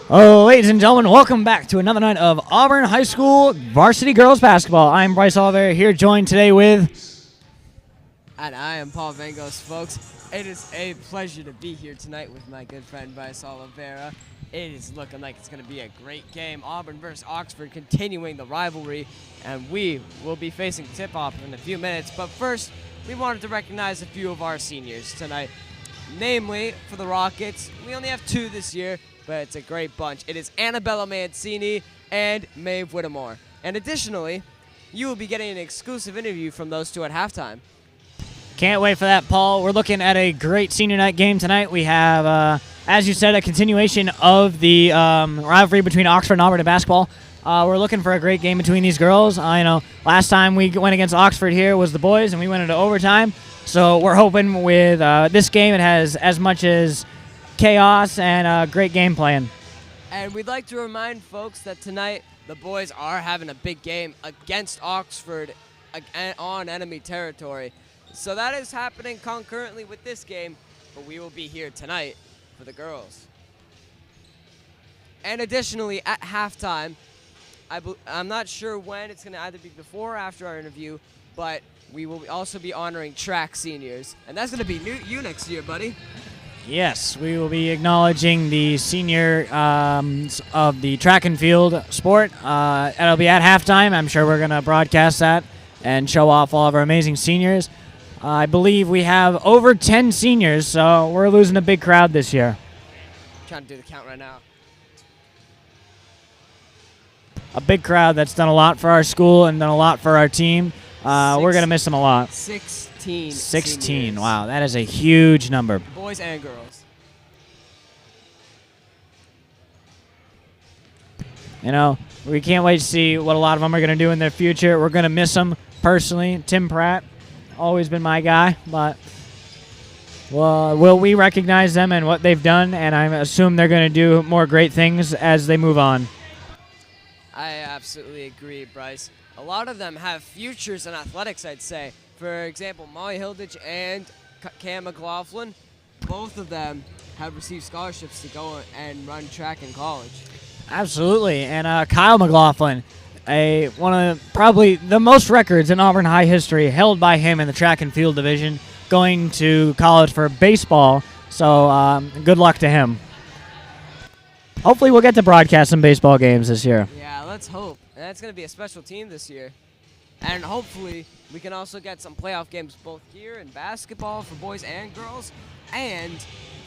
Oh, ladies and gentlemen, welcome back to another night of Auburn High School Varsity Girls Basketball. I'm Bryce Oliver, here joined today with... And I am Paul Vangos, folks. It is a pleasure to be here tonight with my good friend Bryce Oliveira. It is looking like it's going to be a great game. Auburn versus Oxford continuing the rivalry, and we will be facing tip-off in a few minutes. But first, we wanted to recognize a few of our seniors tonight. Namely, for the Rockets, we only have two this year, but it's a great bunch. It is Annabella Mancini and Maeve Whittemore. And additionally, you will be getting an exclusive interview from those two at halftime. Can't wait for that, Paul. We're looking at a great senior night game tonight. We have, as you said, a continuation of the rivalry between Oxford and Auburn in basketball. We're looking for a great game between these girls. I know last time we went against Oxford here was the boys, and we went into overtime. So we're hoping with this game it has as much as chaos and a great game plan. And we'd like to remind folks that tonight the boys are having a big game against Oxford on enemy territory. So that is happening concurrently with this game, but we will be here tonight for the girls. And additionally, at halftime, I'm not sure when, it's going to either be before or after our interview, but we will also be honoring track seniors. And that's going to be you next year, buddy. Yes, we will be acknowledging the senior of the track and field sport. It'll be at halftime. I'm sure we're going to broadcast that and show off all of our amazing seniors. I believe we have over 10 seniors, so we're losing a big crowd this year. I'm trying to do the count right now. A big crowd that's done a lot for our school and done a lot for our team. We're going to miss them a lot. 16 seniors. Wow, that is a huge number. Boys and girls. You know, we can't wait to see what a lot of them are going to do in their future. We're going to miss them personally. Tim Pratt, always been my guy, but will we recognize them and what they've done, and I assume they're going to do more great things as they move on. I absolutely agree, Bryce. A lot of them have futures in athletics, I'd say. For example, Molly Hilditch and Cam McLaughlin, both of them have received scholarships to go and run track in college. Absolutely, and Kyle McLaughlin, one of probably the most records in Auburn High history held by him in the track and field division, going to college for baseball, so good luck to him. Hopefully we'll get to broadcast some baseball games this year. Yeah, let's hope. And that's going to be a special team this year. And hopefully we can also get some playoff games both here in basketball for boys and girls and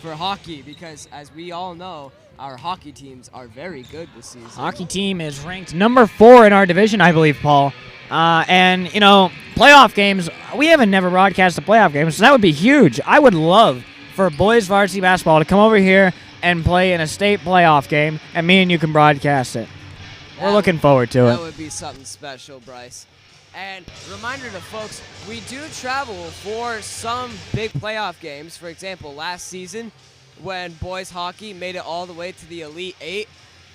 for hockey, because as we all know, our hockey teams are very good this season. Hockey team is ranked number 4 in our division, I believe, Paul. And, you know, playoff games, we haven't never broadcast a playoff game, so that would be huge. I would love for boys varsity basketball to come over here and play in a state playoff game, and me and you can broadcast it. We're looking forward to it. That would be something special, Bryce. And reminder to folks, we do travel for some big playoff games. For example, last season when boys hockey made it all the way to the Elite 8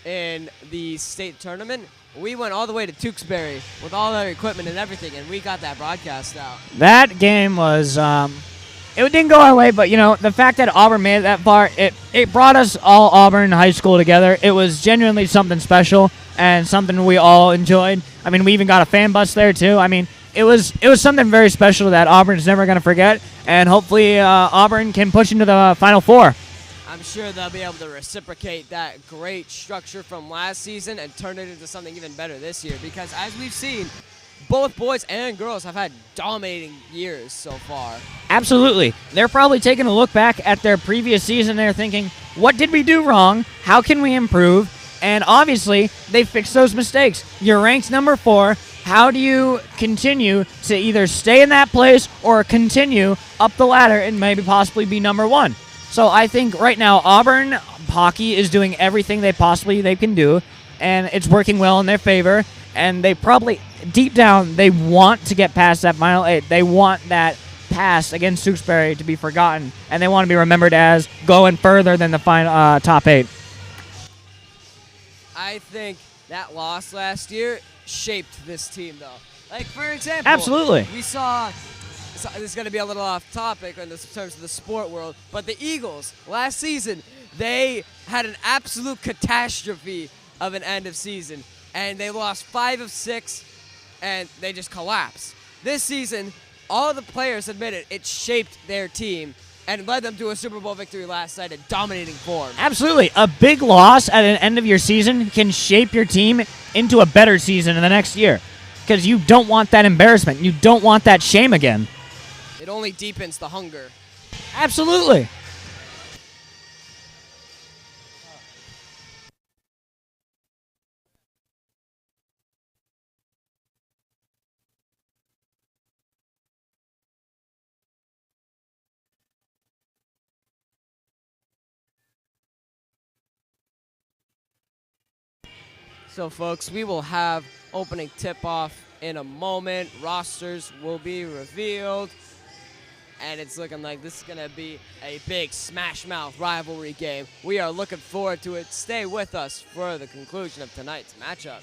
in the state tournament, we went all the way to Tewksbury with all our equipment and everything, and we got that broadcast out. That game was... it didn't go our way, but, you know, the fact that Auburn made it that far, it brought us all Auburn High School together. It was genuinely something special and something we all enjoyed. I mean, we even got a fan bus there, too. I mean, it was something very special that Auburn's never going to forget, and hopefully Auburn can push into the Final Four. I'm sure they'll be able to reciprocate that great structure from last season and turn it into something even better this year, because as we've seen, both boys and girls have had dominating years so far. Absolutely. They're probably taking a look back at their previous season. They're thinking, what did we do wrong? How can we improve? And obviously, they fixed those mistakes. You're ranked number 4. How do you continue to either stay in that place or continue up the ladder and maybe possibly be number 1? So I think right now Auburn hockey is doing everything they can do, and it's working well in their favor. And they probably, deep down, they want to get past that Final 8. They want that pass against Tewksbury to be forgotten, and they want to be remembered as going further than the final top 8. I think that loss last year shaped this team, though. Like, for example, absolutely, we saw, this is going to be a little off topic in terms of the sport world, but the Eagles last season, They had an absolute catastrophe of an end of season, and they lost 5 of 6, and they just collapsed. This season, all the players admitted it shaped their team and led them to a Super Bowl victory last night in dominating form. Absolutely. A big loss at an end of your season can shape your team into a better season in the next year, because you don't want that embarrassment. You don't want that shame again. It only deepens the hunger. Absolutely. So, folks, we will have opening tip-off in a moment. Rosters will be revealed. And it's looking like this is going to be a big smash-mouth rivalry game. We are looking forward to it. Stay with us for the conclusion of tonight's matchup.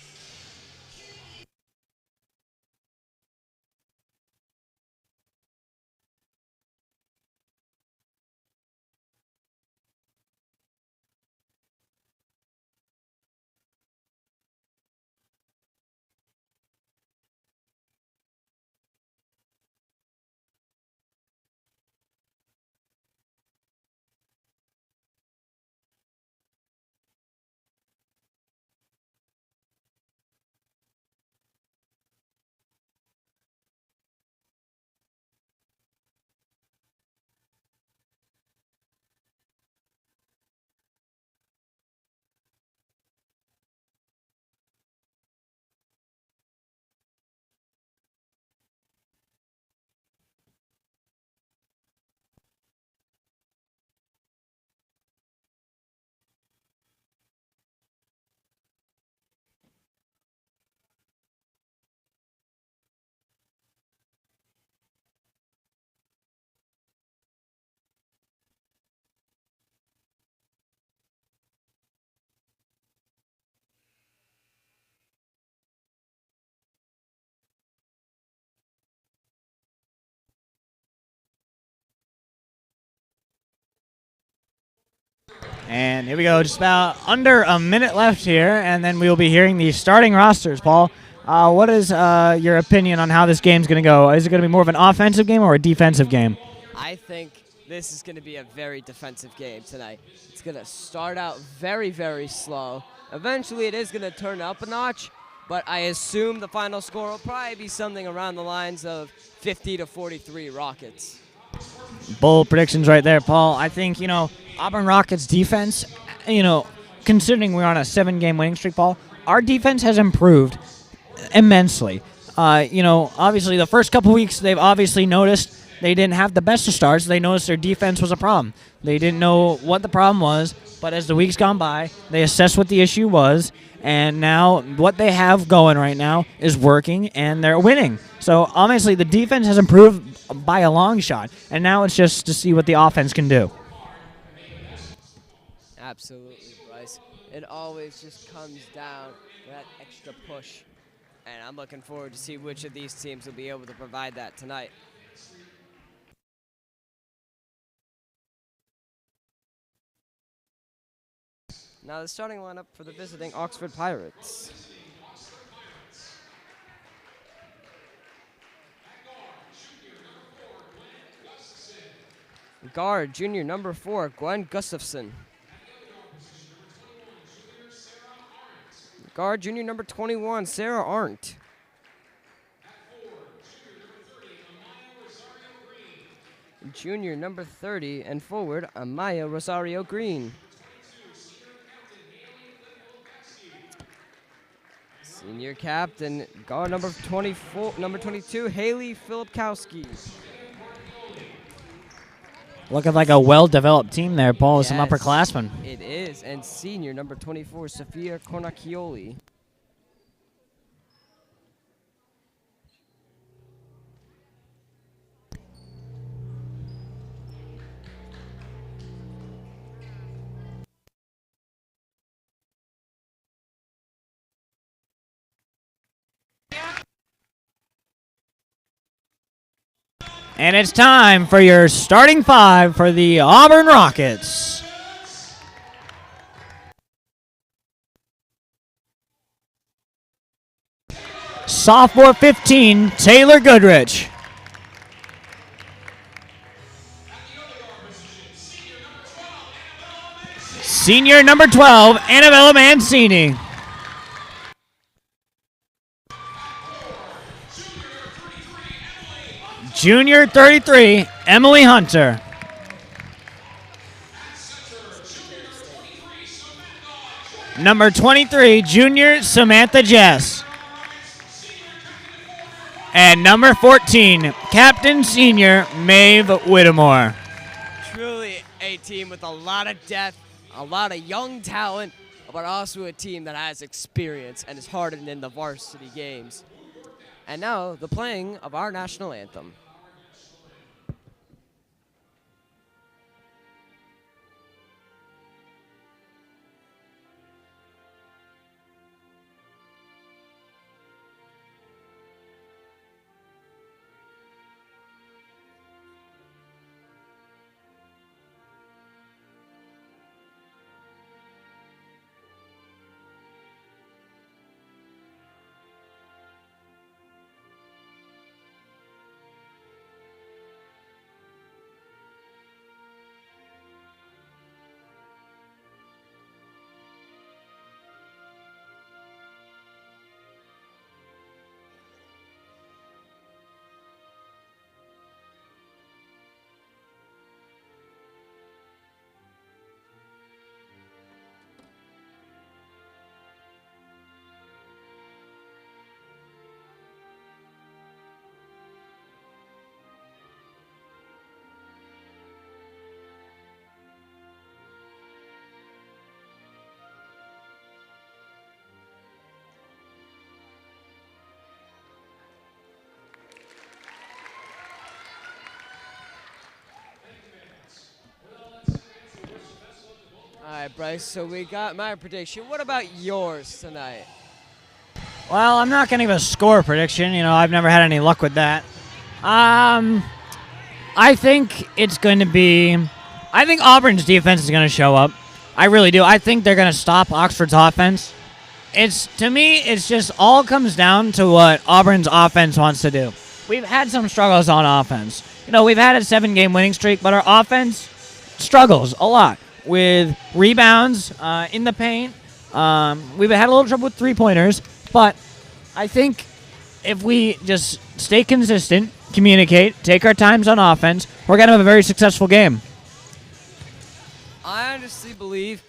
And here we go, just about under a minute left here, and then we will be hearing the starting rosters. Paul, what is your opinion on how this game's going to go? Is it going to be more of an offensive game or a defensive game? I think this is going to be a very defensive game tonight. It's going to start out very, very slow. Eventually, it is going to turn up a notch, but I assume the final score will probably be something around the lines of 50-43 Rockets. Bold predictions right there, Paul. I think, Auburn Rockets defense, considering we're on a 7-game winning streak, Paul, our defense has improved immensely. Obviously the first couple weeks they've obviously noticed they didn't have the best of starts. They noticed their defense was a problem. They didn't know what the problem was, but as the weeks gone by, they assessed what the issue was, and now what they have going right now is working, and they're winning. So obviously the defense has improved by a long shot, and now it's just to see what the offense can do. Absolutely, Bryce. It always just comes down to that extra push, and I'm looking forward to see which of these teams will be able to provide that tonight. Now the starting lineup for the visiting Oxford Pirates. Guard, junior number 4, Gwen Gustafson. Guard, junior number 21, Sarah Arndt. Junior number 30 and forward, Amaya Rosario Green. Senior captain, guard number 22, Haley Filipkowski. Looking like a well-developed team there, Paul, with some upperclassmen. It is, and senior number 24, Sophia Cornacchioli. And it's time for your starting 5 for the Auburn Rockets. sophomore 15, Taylor Goodrich. Senior number 12, Annabella Mancini. Junior 33, Emily Hunter. Number 23, junior Samantha Jess. And number 14, captain senior Maeve Whittemore. Truly a team with a lot of depth, a lot of young talent, but also a team that has experience and is hardened in the varsity games. And now, the playing of our national anthem. All right, Bryce, so we got my prediction. What about yours tonight? Well, I'm not going to give a score prediction. You know, I've never had any luck with that. I think it's going to be... I think Auburn's defense is going to show up. I really do. I think they're going to stop Oxford's offense. To me, it's just all comes down to what Auburn's offense wants to do. We've had some struggles on offense. You know, we've had a 7-game winning streak, but our offense struggles a lot with rebounds in the paint. We've had a little trouble with three-pointers, but I think if we just stay consistent, communicate, take our times on offense, we're going to have a very successful game. I honestly believe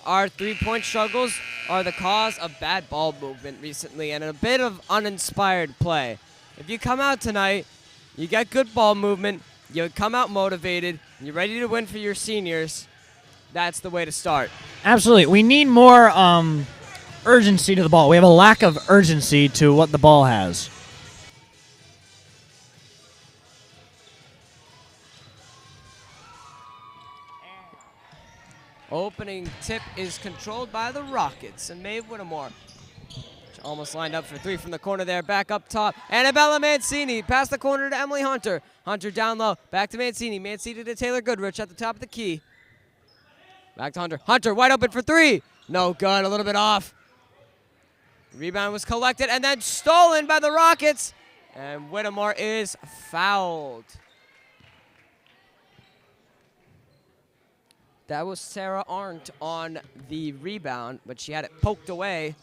our three-point struggles are the cause of bad ball movement recently and a bit of uninspired play. If you come out tonight, you get good ball movement, you come out motivated, you're ready to win for your seniors, that's the way to start. Absolutely. We need more urgency to the ball. We have a lack of urgency to what the ball has. Opening tip is controlled by the Rockets, and Maeve Whittemore almost lined up for three from the corner there. Back up top, Annabella Mancini past the corner to Emily Hunter. Hunter down low, back to Mancini. Mancini to Taylor Goodrich at the top of the key. Back to Hunter. Hunter wide open for three. No good, a little bit off. Rebound was collected and then stolen by the Rockets, and Whittemore is fouled. That was Sarah Arndt on the rebound, but she had it poked away.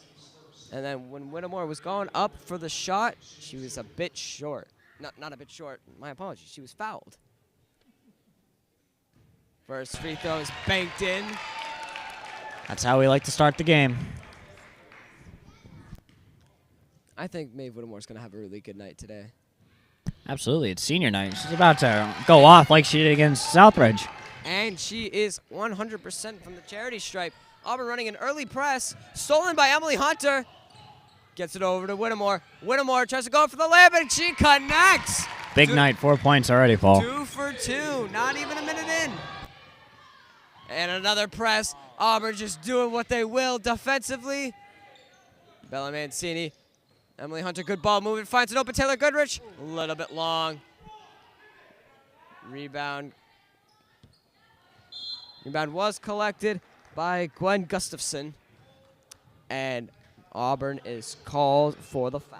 And then when Whittemore was going up for the shot, she was a bit short. Not a bit short. My apologies. She was fouled. First free throw is banked in. That's how we like to start the game. I think Maeve Whittemore's going to have a really good night today. Absolutely. It's senior night. She's about to go off like she did against Southbridge. And she is 100% from the charity stripe. Auburn running an early press. Stolen by Emily Hunter. Gets it over to Whittemore. Whittemore tries to go for the layup, and she connects. Big night. 4 points already, Paul. 2 for 2. Not even a minute in. And another press. Auburn just doing what they will defensively. Bella Mancini. Emily Hunter, good ball movement. Finds it open. Taylor Goodrich. A little bit long. Rebound. Rebound was collected by Gwen Gustafson. And Auburn is called for the foul.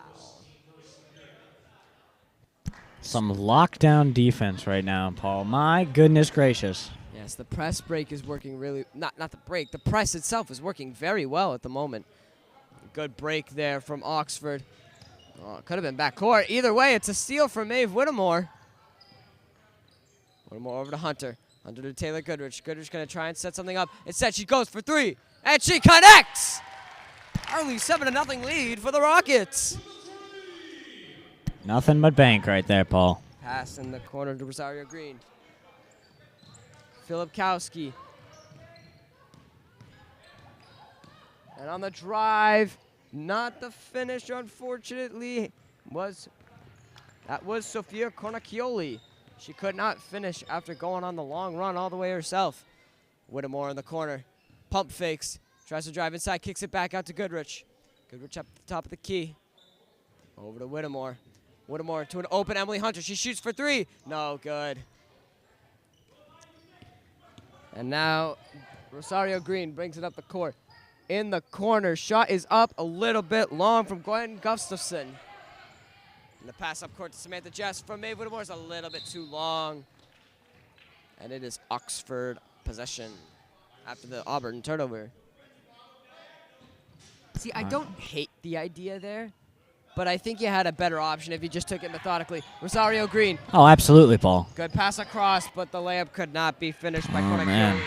Some lockdown defense right now, Paul. My goodness gracious. Yes, the press break is working really, not the break, the press itself is working very well at the moment. Good break there from Oxford. Oh, it could have been backcourt. Either way, it's a steal from Maeve Whittemore. Whittemore over to Hunter. Hunter to Taylor Goodrich. Goodrich going to try and set something up. Instead, she goes for three, and she connects! Early 7-0 lead for the Rockets. Nothing but bank right there, Paul. Pass in the corner to Rosario Green. Filipkowski. And on the drive, not the finish, unfortunately, that was Sofia Cornacchioli. She could not finish after going on the long run all the way herself. Whittemore in the corner. Pump fakes. Tries to drive inside, kicks it back out to Goodrich. Goodrich up the top of the key. Over to Whittemore. Whittemore to an open Emily Hunter. She shoots for three. No good. And now Rosario Green brings it up the court. In the corner, shot is up a little bit long from Gwen Gustafson. And the pass up court to Samantha Jess from Maeve Whittemore is a little bit too long. And it is Oxford possession after the Auburn turnover. See, I don't hate the idea there, but I think you had a better option if you just took it methodically. Rosario Green. Oh, absolutely, Paul. Good pass across, but the layup could not be finished by man.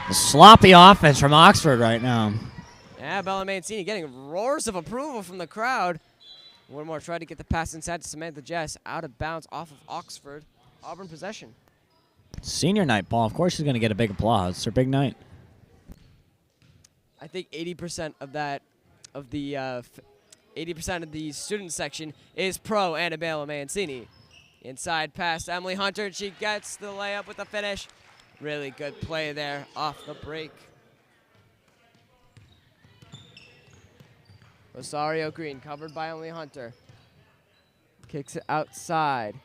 The sloppy offense from Oxford right now. Yeah, Bella Mancini getting roars of approval from the crowd. Whittemore tried to get the pass inside to Samantha Jess. Out of bounds off of Oxford. Auburn possession. Senior night, Paul. Of course she's going to get a big applause. It's her big night. I think 80% of that, of the 80% of the student section is pro Annabella Mancini. Inside pass to Emily Hunter, and she gets the layup with the finish. Really good play there off the break. Rosario Green covered by Emily Hunter. Kicks it outside.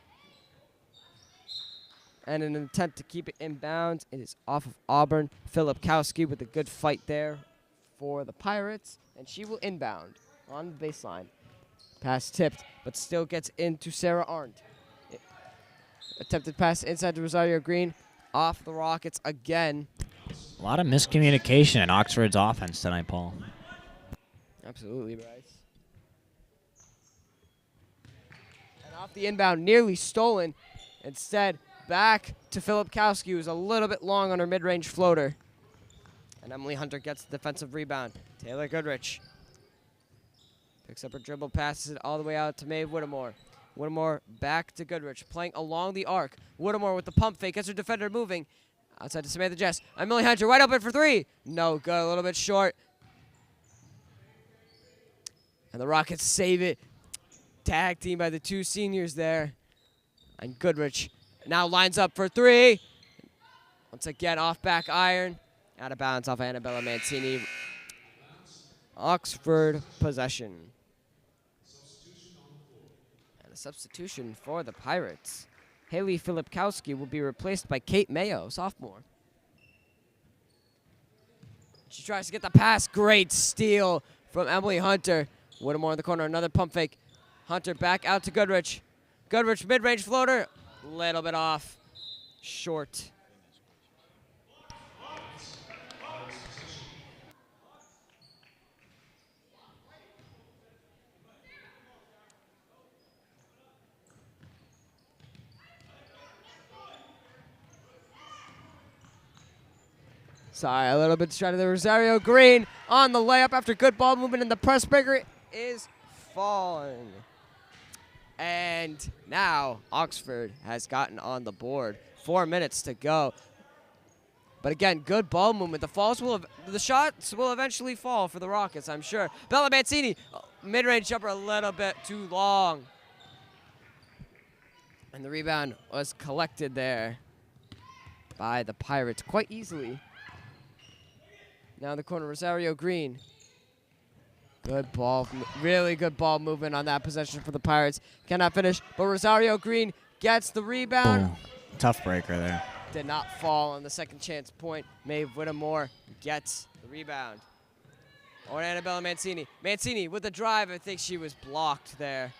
And in an attempt to keep it in bounds, it is off of Auburn. Filipkowski with a good fight there for the Pirates. And she will inbound on the baseline. Pass tipped, but still gets into Sarah Arndt. Attempted pass inside to Rosario Green. Off the Rockets again. A lot of miscommunication in Oxford's offense tonight, Paul. Absolutely, Bryce. And off the inbound, nearly stolen. Instead, back to Filipkowski, who's a little bit long on her mid-range floater. And Emily Hunter gets the defensive rebound. Taylor Goodrich picks up her dribble, passes it all the way out to Maeve Whittemore. Whittemore back to Goodrich, playing along the arc. Whittemore with the pump fake, gets her defender moving. Outside to Samantha Jess. Emily Hunter wide open for three. No good, a little bit short. And the Rockets save it. Tag team by the two seniors there. And Goodrich now lines up for three. Once again, off back iron. Out of bounds off Annabella Mancini. Oxford possession. And a substitution for the Pirates. Haley Filipkowski will be replaced by Kate Mayo, sophomore. She tries to get the pass. Great steal from Emily Hunter. Whittemore in the corner, another pump fake. Hunter back out to Goodrich. Goodrich mid-range floater. Little bit off. Short. Sorry, a little bit distracted there. Rosario Green on the layup after good ball movement, and the press breaker is falling. And now Oxford has gotten on the board. 4 minutes to go. But again, good ball movement. The shots will eventually fall for the Rockets, I'm sure. Bella Mancini, mid-range jumper a little bit too long. And the rebound was collected there by the Pirates quite easily. Now in the corner, Rosario Green. Good ball, really good ball movement on that possession for the Pirates. Cannot finish, but Rosario Green gets the rebound. Oh, tough breaker there. Did not fall on the second chance point. Maeve Whittemore gets the rebound. Or Annabella Mancini. Mancini with the drive, I think she was blocked there.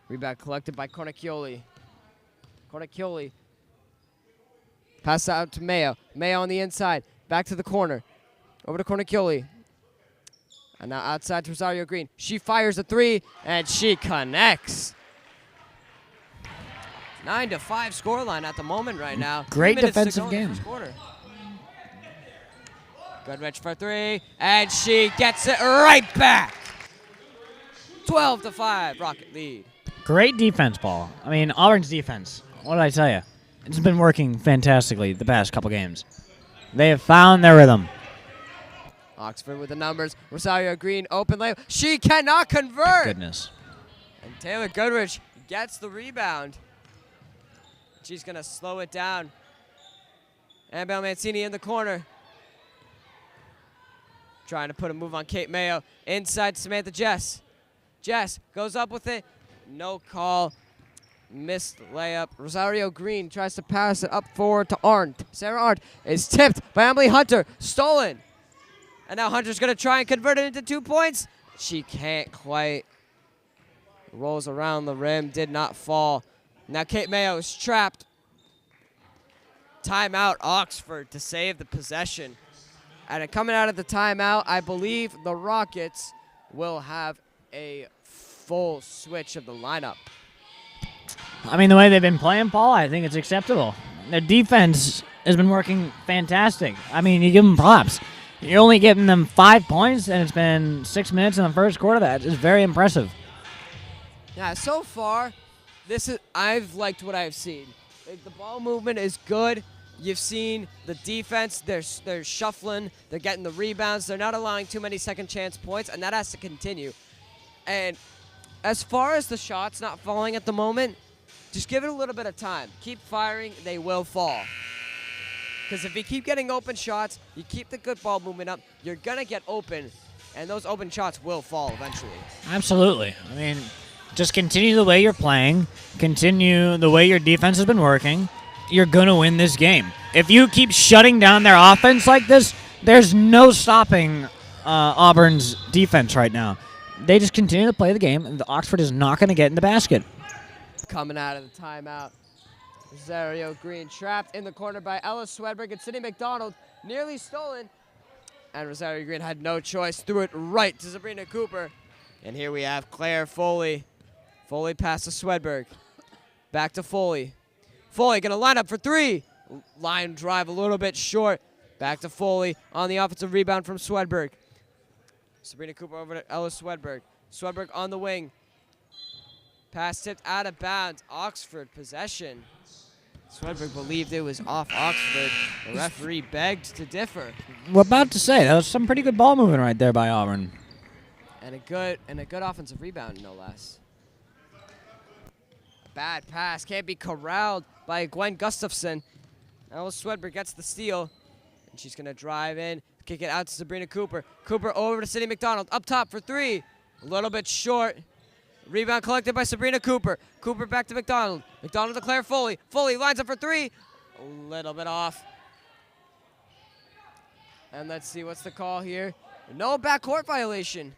Rebound collected by Cornacchioli. Cornacchioli. Pass out to Mayo. Mayo on the inside. Back to the corner. Over to Cornacchioli. And now outside to Rosario Green. She fires a three, and she connects. 9-5 scoreline at the moment right now. Great 3 minutes defensive to go in the game. first quarter. Goodrich for three, and she gets it right back. 12-5, Rocket lead. Great defense, Paul. I mean, Auburn's defense. What did I tell you? It's been working fantastically the past couple games. They have found their rhythm. Oxford with the numbers. Rosario Green, open layup. She cannot convert. Thank goodness. And Taylor Goodrich gets the rebound. She's going to slow it down. Annabelle Mancini in the corner. Trying to put a move on Kate Mayo. Inside Samantha Jess. Jess goes up with it. No call. Missed layup. Rosario Green tries to pass it up forward to Arndt. Sarah Arndt is tipped by Emily Hunter. Stolen. And now Hunter's going to try and convert it into 2 points. She can't quite. Rolls around the rim. Did not fall. Now Kate Mayo is trapped. Timeout Oxford to save the possession. And coming out of the timeout, I believe the Rockets will have a full switch of the lineup. I mean, the way they've been playing, Paul, I think it's acceptable. Their defense has been working fantastic. I mean, you give them props. You're only giving them 5 points, and it's been 6 minutes in the first quarter. That is very impressive. Yeah, so far, I've liked what I've seen. Like, the ball movement is good. You've seen the defense. They're shuffling. They're getting the rebounds. They're not allowing too many second chance points, and that has to continue. And as far as the shots not falling at the moment, just give it a little bit of time. Keep firing. They will fall. Because if you keep getting open shots, you keep the good ball movement up, you're going to get open, and those open shots will fall eventually. Absolutely. I mean, just continue the way you're playing. Continue the way your defense has been working. You're going to win this game. If you keep shutting down their offense like this, there's no stopping Auburn's defense right now. They just continue to play the game, and Oxford is not going to get in the basket. Coming out of the timeout, Rosario Green trapped in the corner by Ella Swedberg and Sydney McDonald, nearly stolen. And Rosario Green had no choice, threw it right to Sabrina Cooper. And here we have Claire Foley. Foley pass to Swedberg. Back to Foley. Foley gonna line up for three. Line drive a little bit short. Back to Foley on the offensive rebound from Swedberg. Sabrina Cooper over to Ella Swedberg. Swedberg on the wing. Pass tipped out of bounds. Oxford possession. Swedberg believed it was off Oxford. The referee begged to differ. We're about to say, that was some pretty good ball movement right there by Auburn. And a good offensive rebound, no less. A bad pass can't be corralled by Gwen Gustafson. Ella Swedberg gets the steal. And she's going to drive in, kick it out to Sabrina Cooper. Cooper over to Sydney McDonald. Up top for three. A little bit short. Rebound collected by Sabrina Cooper. Cooper back to McDonald. McDonald to Claire Foley. Foley lines up for three. A little bit off. And let's see, what's the call here? No backcourt violation.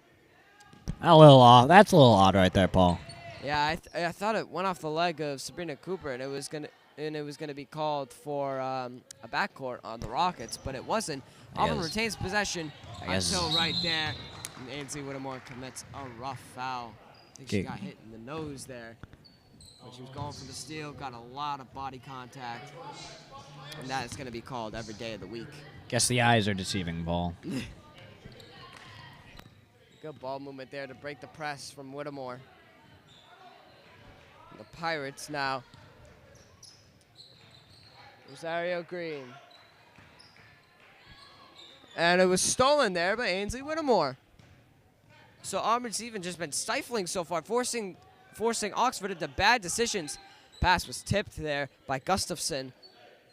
A little odd. That's a little odd right there, Paul. Yeah, I thought it went off the leg of Sabrina Cooper, and it was gonna be called for a backcourt on the Rockets, but it wasn't. Auburn retains possession until right there. And Ainsley Whittemore commits a rough foul. I think she got hit in the nose there. But she was going for the steal, got a lot of body contact. And that is going to be called every day of the week. Guess the eyes are deceiving, Paul. Good ball movement there to break the press from Whittemore. The Pirates now. Rosario Green. And it was stolen there by Ainsley Whittemore. So Auburn's even just been stifling so far, forcing Oxford into bad decisions. Pass was tipped there by Gustafson.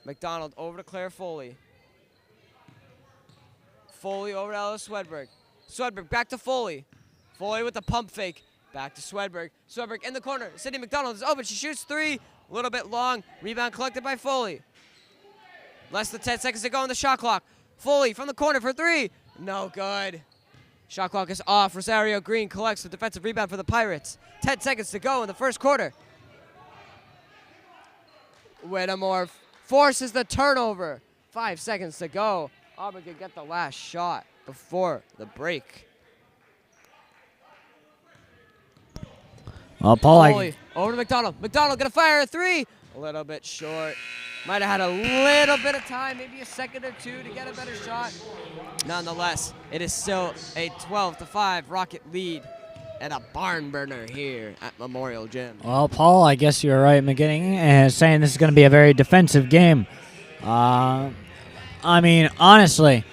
McDonald over to Claire Foley. Foley over to Ella Swedberg. Swedberg back to Foley. Foley with the pump fake. Back to Swedberg. Swedberg in the corner. Sydney McDonald is open. She shoots three. A little bit long. Rebound collected by Foley. Less than 10 seconds to go on the shot clock. Foley from the corner for three. No good. Shot clock is off. Rosario Green collects the defensive rebound for the Pirates. 10 seconds to go in the first quarter. Whittemore forces the turnover. 5 seconds to go. Auburn can get the last shot before the break. Well, Paul, Foley over to McDonald. McDonald gonna fire a three. A little bit short. Might have had a little bit of time, maybe a second or two to get a better shot. Nonetheless, it is still a 12-5 Rocket lead and a barn burner here at Memorial Gym. Well, Paul, I guess you're right in the beginning, saying this is going to be a very defensive game. I mean, honestly,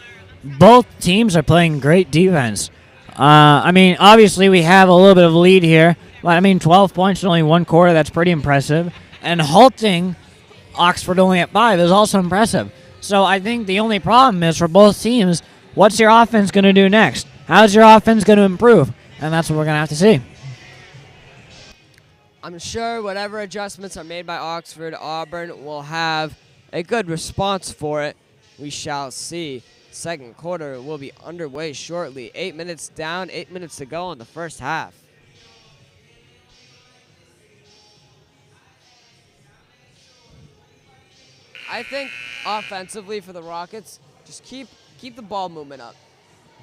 both teams are playing great defense. I mean, obviously we have a little bit of a lead here, but I mean, 12 points in only one quarter, that's pretty impressive. And halting Oxford only at 5 is also impressive. So I think the only problem is for both teams, what's your offense going to do next? How's your offense going to improve? And that's what we're going to have to see. I'm sure whatever adjustments are made by Oxford, Auburn will have a good response for it. We shall see. Second quarter will be underway shortly. 8 minutes down, 8 minutes to go in the first half. I think offensively for the Rockets, just keep the ball movement up.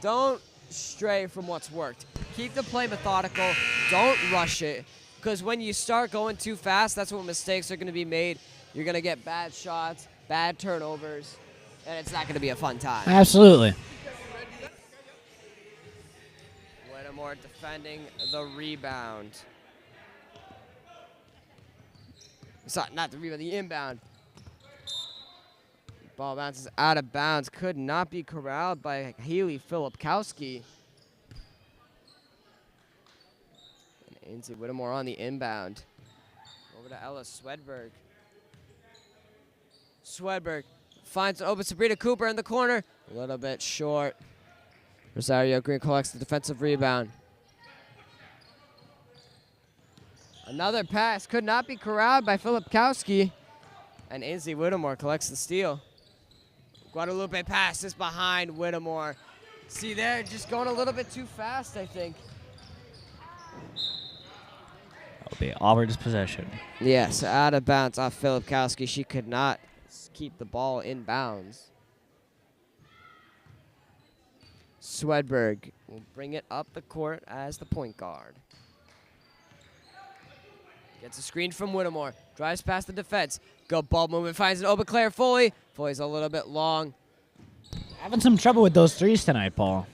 Don't stray from what's worked. Keep the play methodical. Don't rush it. Because when you start going too fast, that's when mistakes are going to be made. You're going to get bad shots, bad turnovers, and it's not going to be a fun time. Absolutely. Whittemore defending the rebound. Not the rebound, the inbound. Ball bounces out of bounds. Could not be corralled by Healy Filipkowski. And Ainsley Whittemore on the inbound. Over to Ellis Swedberg. Swedberg finds an open Sabrina Cooper in the corner. A little bit short. Rosario Green collects the defensive rebound. Another pass could not be corralled by Filipkowski. And Ainsley Whittemore collects the steal. Guadalupe passes behind Whittemore. See there, just going a little bit too fast, I think. That'll be Auburn's possession. Yes, out of bounds off Filipkowski. She could not keep the ball in bounds. Swedberg will bring it up the court as the point guard. Gets a screen from Whittemore. Drives past the defense. Good ball movement. Finds an open Claire Foley. Foley's a little bit long. Having some trouble with those threes tonight, Paul.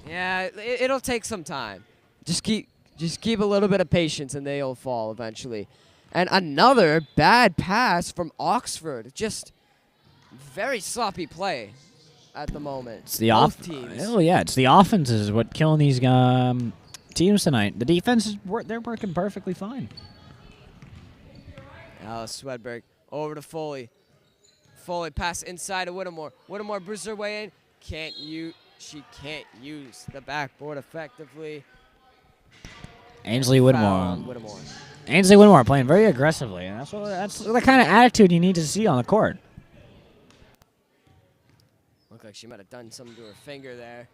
Yeah, it'll take some time. Just keep a little bit of patience and they'll fall eventually. And another bad pass from Oxford. Just very sloppy play at the moment. It's the teams. Oh yeah, it's the offense is what killing these teams tonight. The defense is they're working perfectly fine. Alice Swedberg over to Foley. Foley pass inside to Whittemore. Whittemore bruises her way in. She can't use the backboard effectively. Ainsley Whittemore. Ainsley Whittemore playing very aggressively, and that's the kind of attitude you need to see on the court. Looked like she might have done something to her finger there.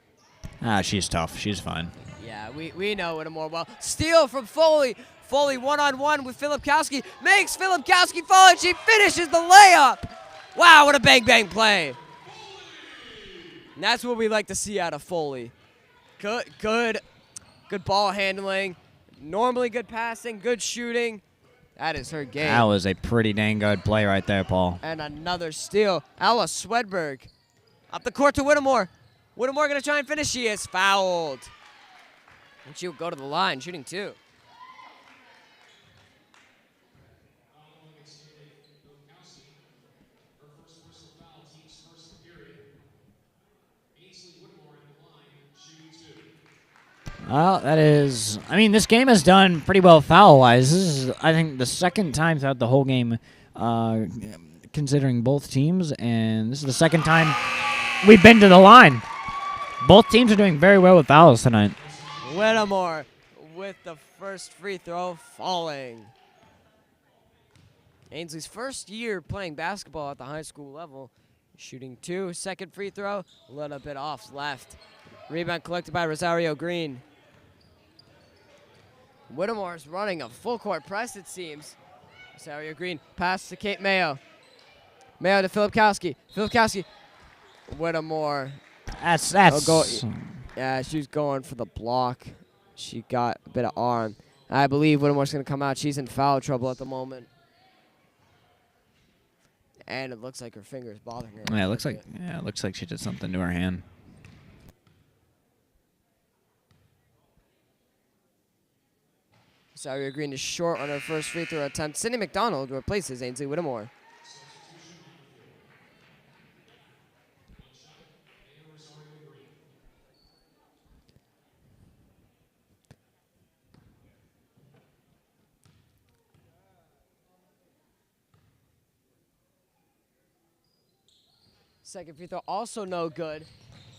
She's tough. She's fine. Yeah, we know Whittemore well. Steal from Foley. Foley one-on-one with Filipkowski. Makes Filipkowski fall, and she finishes the layup. Wow, what a bang-bang play. And that's what we like to see out of Foley. Good ball handling. Normally good passing, good shooting. That is her game. That was a pretty dang good play right there, Paul. And another steal. Alice Swedberg. Up the court to Whittemore. Whittemore going to try and finish. She is fouled. And she'll go to the line, shooting two. Well, this game has done pretty well foul-wise. This is, I think, the second time throughout the whole game, considering both teams, and this is the second time we've been to the line. Both teams are doing very well with fouls tonight. Whittemore with the first free throw falling. Ainsley's first year playing basketball at the high school level. Shooting two, second free throw, a little bit off left. Rebound collected by Rosario Green. Whittemore's running a full court press, it seems. Rosario Green, pass to Kate Mayo. Mayo to Filipkowski. Filipkowski. Whittemore. That's. Yeah, she was going for the block. She got a bit of arm. I believe Whittemore's going to come out. She's in foul trouble at the moment. And it looks like her finger is bothering her. Yeah, it looks like she did something to her hand. Rosario Green is short on her first free throw attempt. Sydney McDonald replaces Ainsley Whittemore. Second free throw also no good.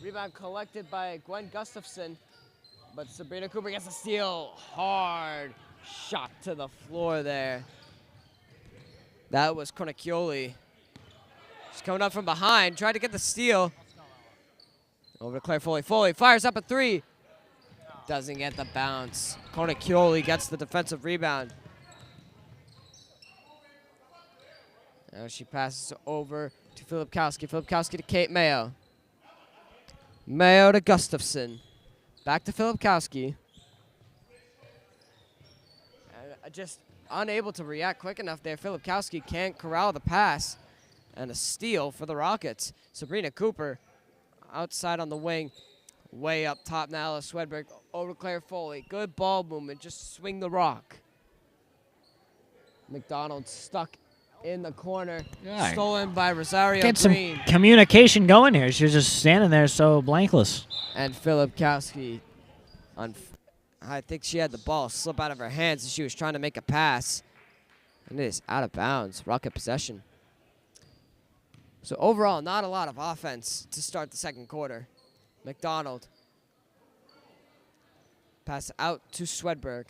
Rebound collected by Gwen Gustafson, but Sabrina Cooper gets a steal. Hard shot to the floor there. That was Cornicchioli. She's coming up from behind, tried to get the steal. Over to Claire Foley. Foley fires up a three. Doesn't get the bounce. Cornicchioli gets the defensive rebound. Now she passes over to Filipkowski. Filipkowski to Kate Mayo. Mayo to Gustafson. Back to Filipkowski. Just unable to react quick enough there. Filipkowski can't corral the pass. And a steal for the Rockets. Sabrina Cooper outside on the wing. Way up top now. Swedberg over to Claire Foley. Good ball movement. Just swing the rock. McDonald stuck in the corner. Yeah. Stolen by Rosario Get Green. some communication going here. She was just standing there so blankless. And Filipkowski, I think she had the ball slip out of her hands as she was trying to make a pass. And it is out of bounds. Rocket possession. So overall, not a lot of offense to start the second quarter. McDonald. Pass out to Swedberg.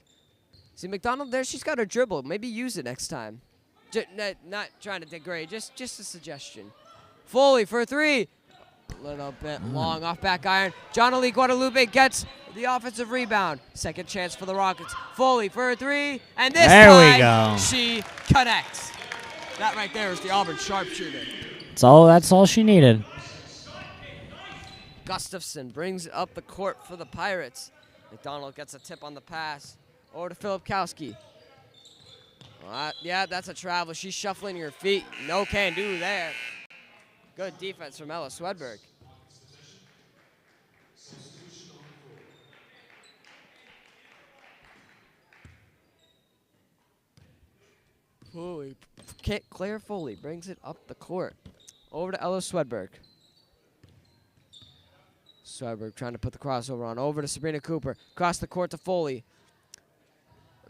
See, McDonald there, she's got her dribble. Maybe use it next time. Not trying to degrade, just a suggestion. Foley for a three. A little bit long off back iron. Johnny Guadalupe gets the offensive rebound. Second chance for the Rockets. Foley for a three. And this time, she connects. That right there is the Auburn sharpshooter. That's all she needed. Gustafson brings it up the court for the Pirates. McDonald gets a tip on the pass. Over to Filipkowski. Yeah, that's a travel. She's shuffling her feet. No can do there. Good defense from Ella Swedberg. Claire Foley brings it up the court. Over to Ella Swedberg. Swedberg trying to put the crossover on. Over to Sabrina Cooper. Across the court to Foley.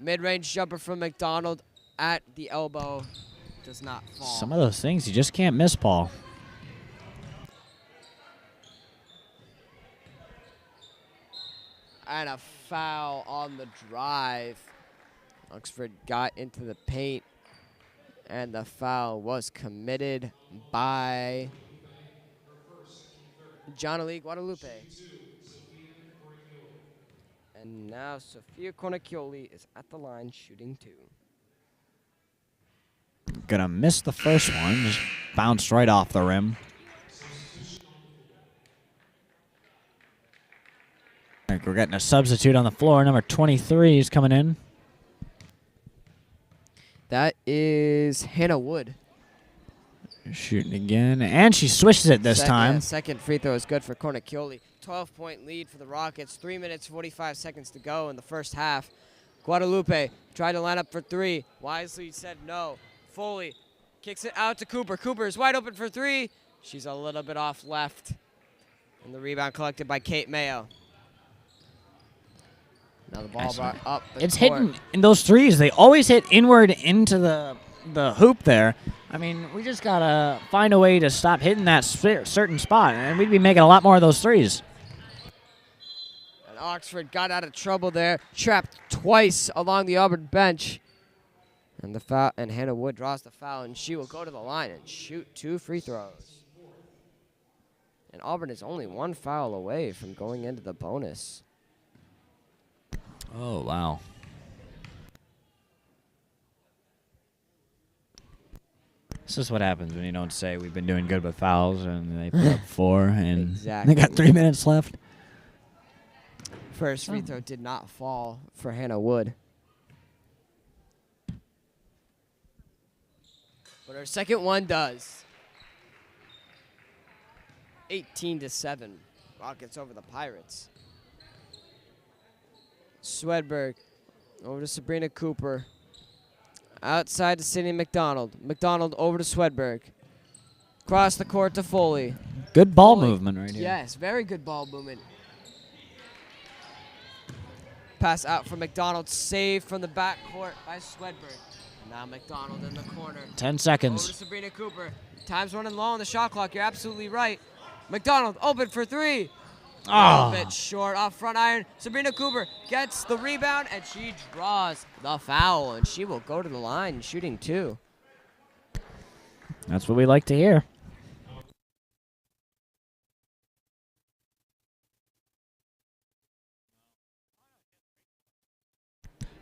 Mid-range jumper from McDonald at the elbow. Does not fall. Some of those things you just can't miss, Paul. And a foul on the drive. Oxford got into the paint. And the foul was committed by Johnny Guadalupe. And now Sophia Cornicchioli is at the line shooting two. Gonna miss the first one. Just bounced right off the rim. I think we're getting a substitute on the floor. Number 23 is coming in. That is Hannah Wood. Shooting again. And she swishes it this time. Second free throw is good for Cornicchioli. 12-point lead for the Rockets. 3 minutes, 45 seconds to go in the first half. Guadalupe tried to line up for three. Wisely said no. Foley kicks it out to Cooper. Cooper is wide open for three. She's a little bit off left. And the rebound collected by Kate Mayo. Now the ball brought up the It's court. hitting in those threes. They always hit inward into the hoop there. I mean, we just got to find a way to stop hitting that certain spot, and we'd be making a lot more of those threes. And Oxford got out of trouble there. Trapped twice along the Auburn bench. And the foul, and Hannah Wood draws the foul, and she will go to the line and shoot two free throws. And Auburn is only one foul away from going into the bonus. Oh, wow. This is what happens when you don't say we've been doing good with fouls and they put up 4 and Exactly. they got 3 minutes left. First free throw did not fall for Hannah Wood. But her second one does. 18-7. Rockets over the Pirates. Swedberg over to Sabrina Cooper. Outside to Sydney McDonald. McDonald over to Swedberg. Across the court to Foley. Good ball Foley. movement right here. Yes, very good ball movement. Pass out from McDonald. Saved from the backcourt by Swedberg. And now McDonald in the corner. 10 Over seconds. to Sabrina Cooper. Time's running low on the shot clock. You're absolutely right. McDonald open for 3. A little bit short off front iron. Sabrina Cooper gets the rebound, and she draws the foul, and she will go to the line shooting 2. That's what we like to hear.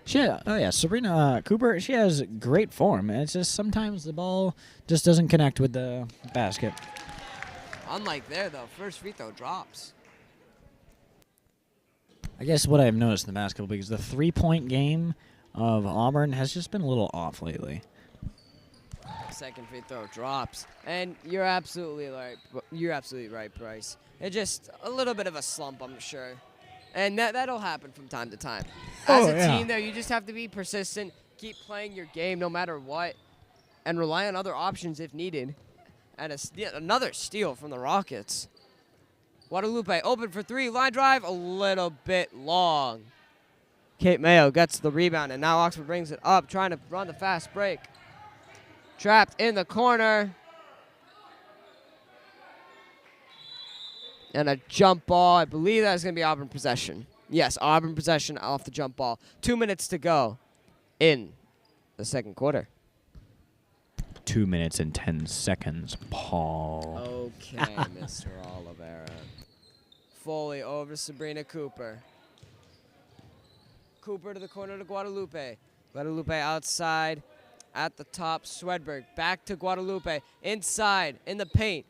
Sabrina Cooper, she has great form. It's just sometimes the ball just doesn't connect with the basket. Unlike there, though, first free throw drops. I guess what I've noticed in the basketball league is the 3-point game of Auburn has just been a little off lately. Second free throw drops, and you're absolutely right. You're absolutely right, Bryce. It's just a little bit of a slump, I'm sure, and that'll happen from time to time. As a team, though, you just have to be persistent, keep playing your game no matter what, and rely on other options if needed. And another steal from the Rockets. Guadalupe open for 3, line drive, a little bit long. Kate Mayo gets the rebound, and now Oxford brings it up, trying to run the fast break. Trapped in the corner. And a jump ball. I believe that's going to be Auburn possession. Yes, Auburn possession off the jump ball. 2 minutes to go in the second quarter. 2 minutes and 10 seconds, Paul. Okay, Mr. Oliveira. Foley over to Sabrina Cooper. Cooper to the corner to Guadalupe. Guadalupe outside at the top. Swedberg back to Guadalupe. Inside in the paint.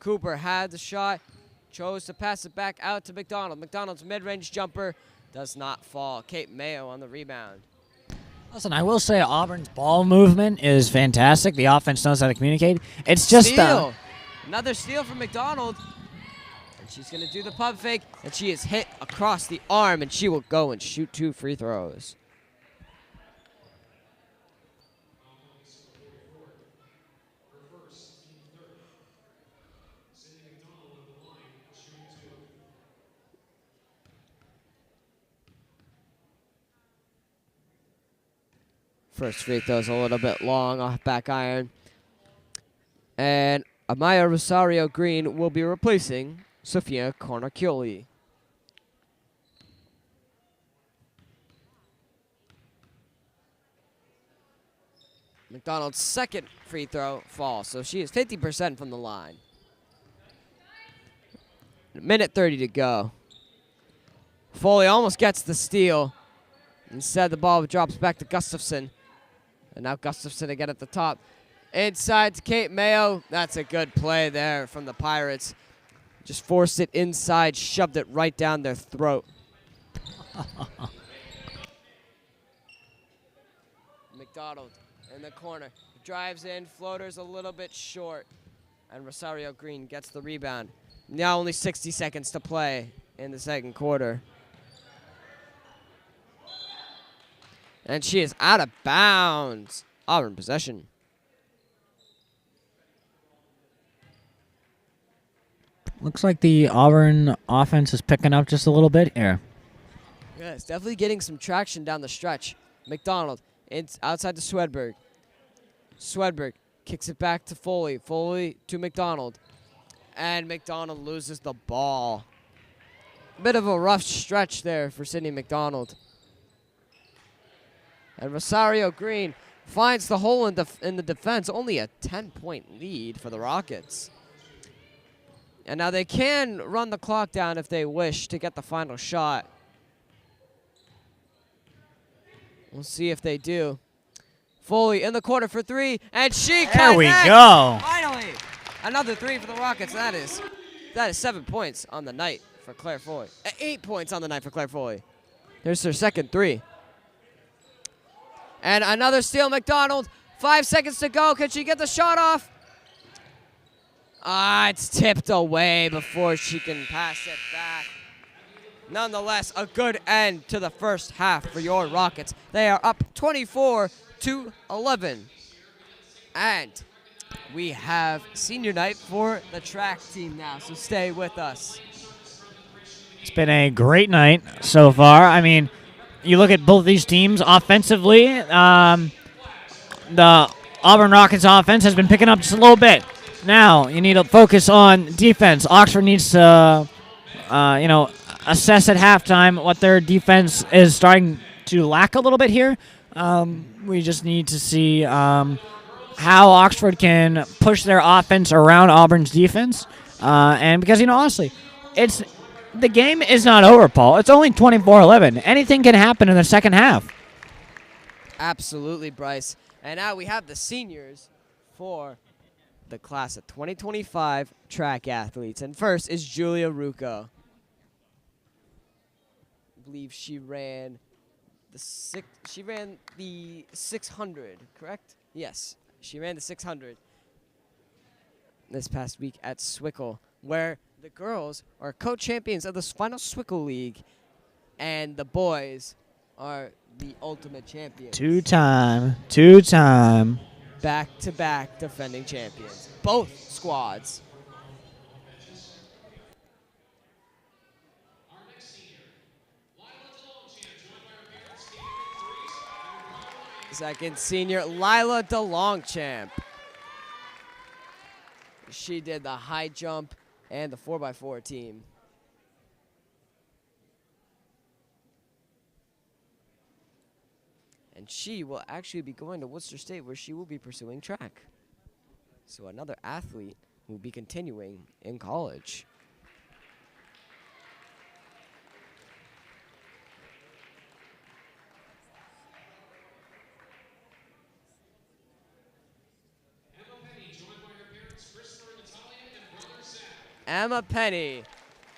Cooper had the shot. Chose to pass it back out to McDonald. McDonald's mid-range jumper does not fall. Kate Mayo on the rebound. Listen, I will say Auburn's ball movement is fantastic. The offense knows how to communicate. It's just steal. Another steal from McDonald. And she's going to do the pump fake. And she is hit across the arm. And she will go and shoot 2 free throws. First free throw's a little bit long off back iron. And Amaya Rosario Green will be replacing Sophia Cornacchioli. McDonald's second free throw falls, so she is 50% from the line. A minute 30 to go. Foley almost gets the steal. Instead, the ball drops back to Gustafson. And now Gustafson again at the top. Inside to Kate Mayo. That's a good play there from the Pirates. Just forced it inside, shoved it right down their throat. McDonald in the corner. Drives in, floater's a little bit short. And Rosario Green gets the rebound. Now only 60 seconds to play in the second quarter. And she is out of bounds. Auburn possession. Looks like the Auburn offense is picking up just a little bit here. Yeah, it's definitely getting some traction down the stretch. McDonald outside to Swedberg. Swedberg kicks it back to Foley. Foley to McDonald. And McDonald loses the ball. Bit of a rough stretch there for Sydney McDonald. And Rosario Green finds the hole in the defense. Only a 10-point lead for the Rockets. And now they can run the clock down if they wish to get the final shot. We'll see if they do. Foley in the corner for three, and she connects. There we go. Finally, another three for the Rockets. That is 7 points on the night for Claire Foley. 8 points on the night for Claire Foley. There's her second three. And another steal, McDonald. 5 seconds to go. Can she get the shot off? It's tipped away before she can pass it back. Nonetheless, a good end to the first half for your Rockets. They are up 24-11. And we have senior night for the track team now, so stay with us. It's been a great night so far. I mean, you look at both these teams offensively. The Auburn Rockets offense has been picking up just a little bit. Now you need to focus on defense. Oxford needs to, assess at halftime what their defense is starting to lack a little bit here. We just need to see how Oxford can push their offense around Auburn's defense. And because, honestly, the game is not over, Paul. It's only 24-11. Anything can happen in the second half. Absolutely, Bryce. And now we have the seniors for the class of 2025 track athletes. And first is Julia Rucco. I believe she ran the 600, correct? Yes, she ran the 600 this past week at Swickle, where the girls are co-champions of the final Swickle League, and the boys are the ultimate champions. Two-time. Back-to-back defending champions. Both squads. Second senior, Lila DeLongchamp. She did the high jump and the 4x4 team. And she will actually be going to Worcester State, where she will be pursuing track. So another athlete will be continuing in college. Emma Penny,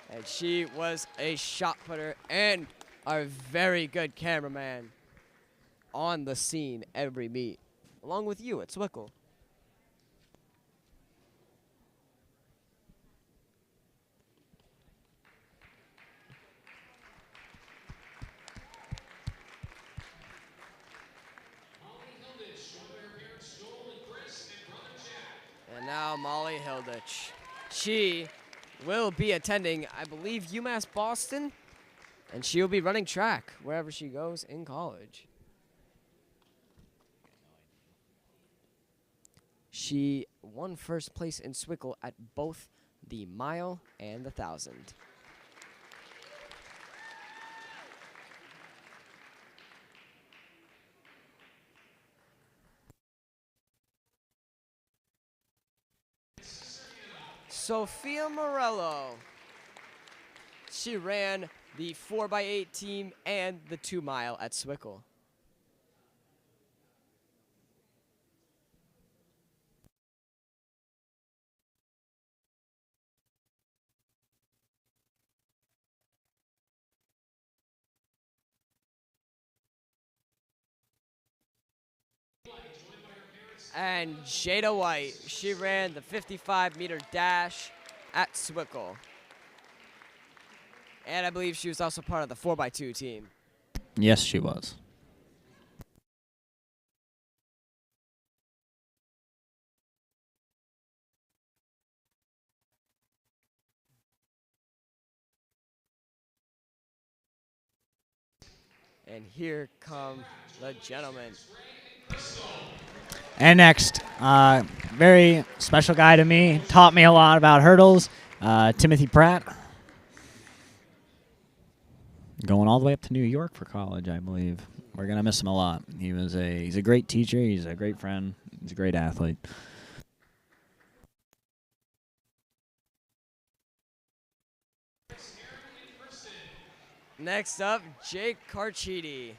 and she was a shot putter and a very good cameraman on the scene every meet, along with you at Swickle. And now Molly Hilditch. She will be attending, I believe, UMass Boston, and she will be running track wherever she goes in college. She won first place in Swickle at both the mile and the 1,000. Sophia Morello. She ran the 4x8 team and the 2 mile at Swickle. And Jada White, she ran the 55-meter dash at Swickle. And I believe she was also part of the 4x2 team. Yes, she was. And here come the gentlemen. And next, very special guy to me, taught me a lot about hurdles, Timothy Pratt. Going all the way up to New York for college, I believe. We're going to miss him a lot. He's a great teacher, he's a great friend, he's a great athlete. Next up, Jake Carchidi.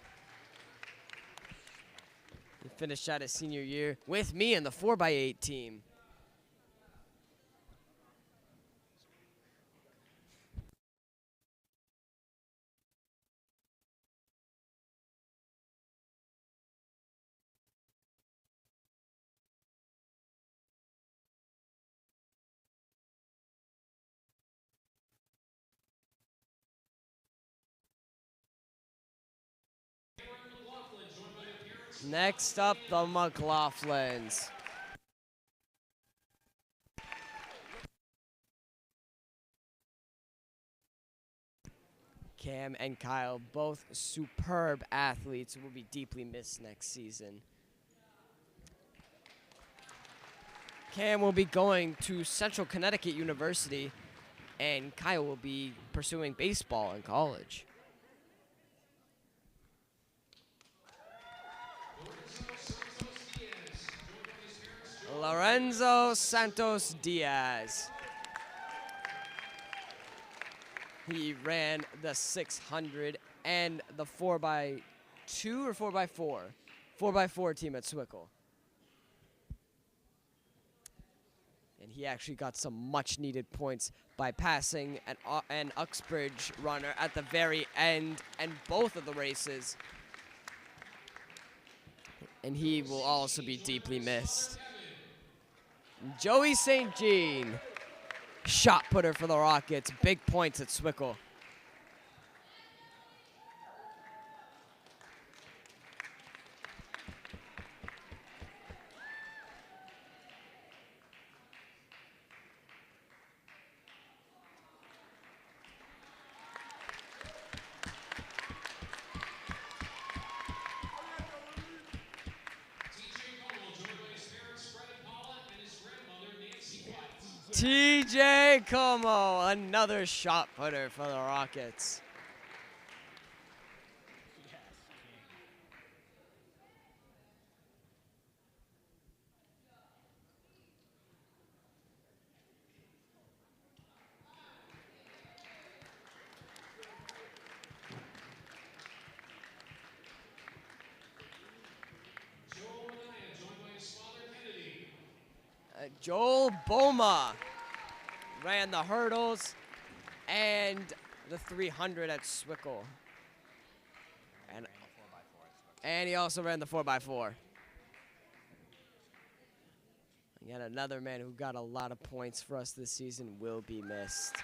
He finished out his senior year with me in the 4x8 team. Next up, the McLaughlins. Cam and Kyle, both superb athletes who will be deeply missed next season. Cam will be going to Central Connecticut University, and Kyle will be pursuing baseball in college. Lorenzo Santos Diaz. He ran the 600 and the 4x2 or 4x4? 4x4 team at Swickle. And he actually got some much needed points by passing an Uxbridge runner at the very end and both of the races. And he will also be deeply missed. Joey St. Jean, shot putter for the Rockets, big points at Swickle. TJ Como, another shot putter for the Rockets. Joel Boma ran the hurdles and the 300 at Swickle. And he also ran the 4x4. Yet another man who got a lot of points for us this season will be missed.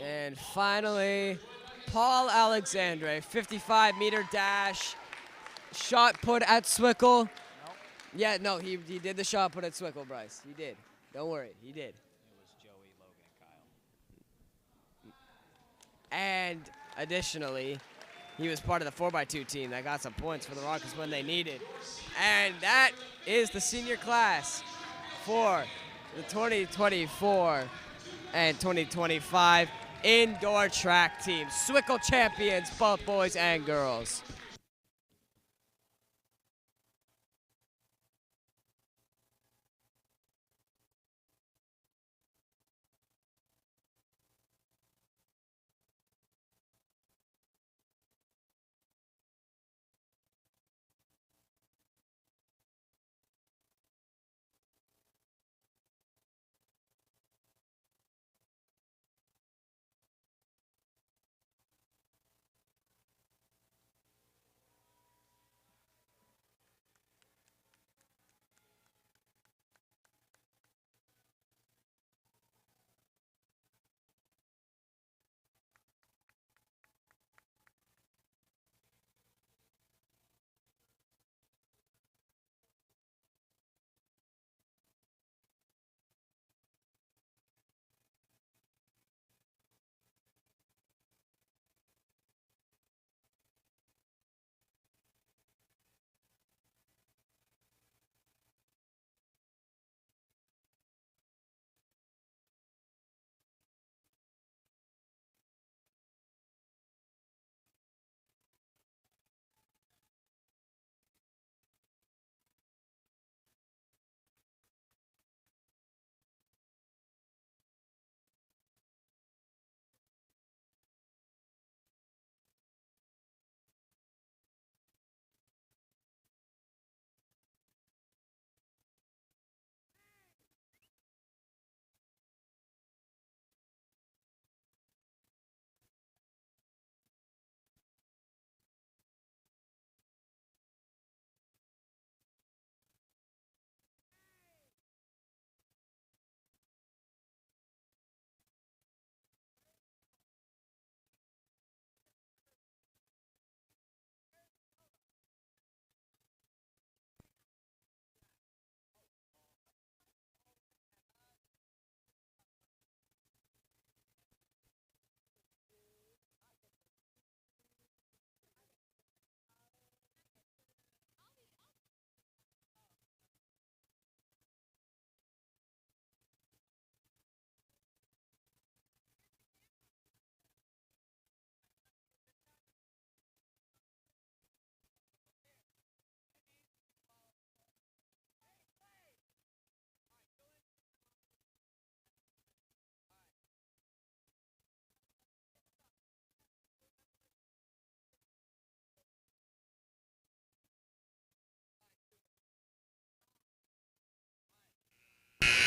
And finally, Paul Alexandre, 55-meter dash, shot put at Swickle. Nope. Yeah, no, he did the shot put at Swickle, Bryce. He did. Don't worry, he did. It was Joey, Logan, and Kyle. And additionally, he was part of the 4x2 team that got some points for the Rockets when they needed. And that is the senior class for the 2024 and 2025 indoor track team. Swickle champions, both boys and girls.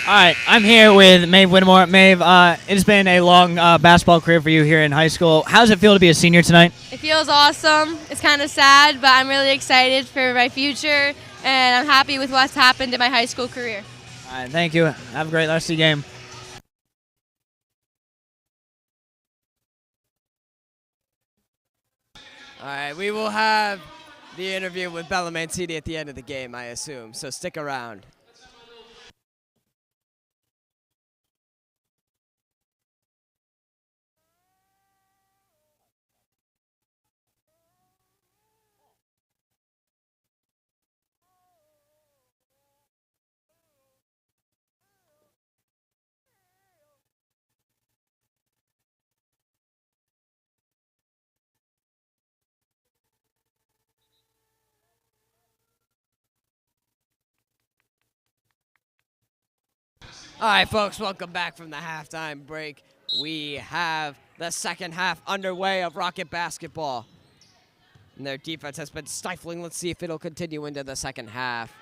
All right, I'm here with Maeve Whittemore. Maeve, it's been a long basketball career for you here in high school. How does it feel to be a senior tonight? It feels awesome. It's kind of sad, but I'm really excited for my future, and I'm happy with what's happened in my high school career. All right, thank you. Have a great rest of the game. All right, we will have the interview with Bella Mancini at the end of the game, I assume, so stick around. All right, folks, welcome back from the halftime break. We have the second half underway of Rocket basketball. And their defense has been stifling. Let's see if it'll continue into the second half.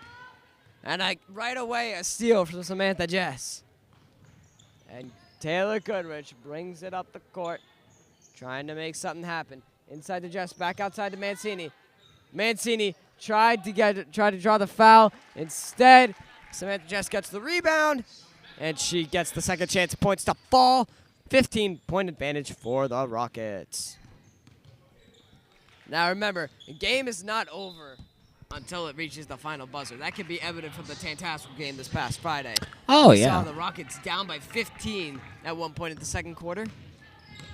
And right away, a steal from Samantha Jess. And Taylor Goodrich brings it up the court, trying to make something happen. Inside to Jess, back outside to Mancini. Mancini tried to draw the foul. Instead, Samantha Jess gets the rebound. And she gets the second chance points to fall. 15-point advantage for the Rockets. Now remember, the game is not over until it reaches the final buzzer. That can be evident from the Tantasco game this past Friday. Oh, We yeah. saw the Rockets down by 15 at one point in the second quarter.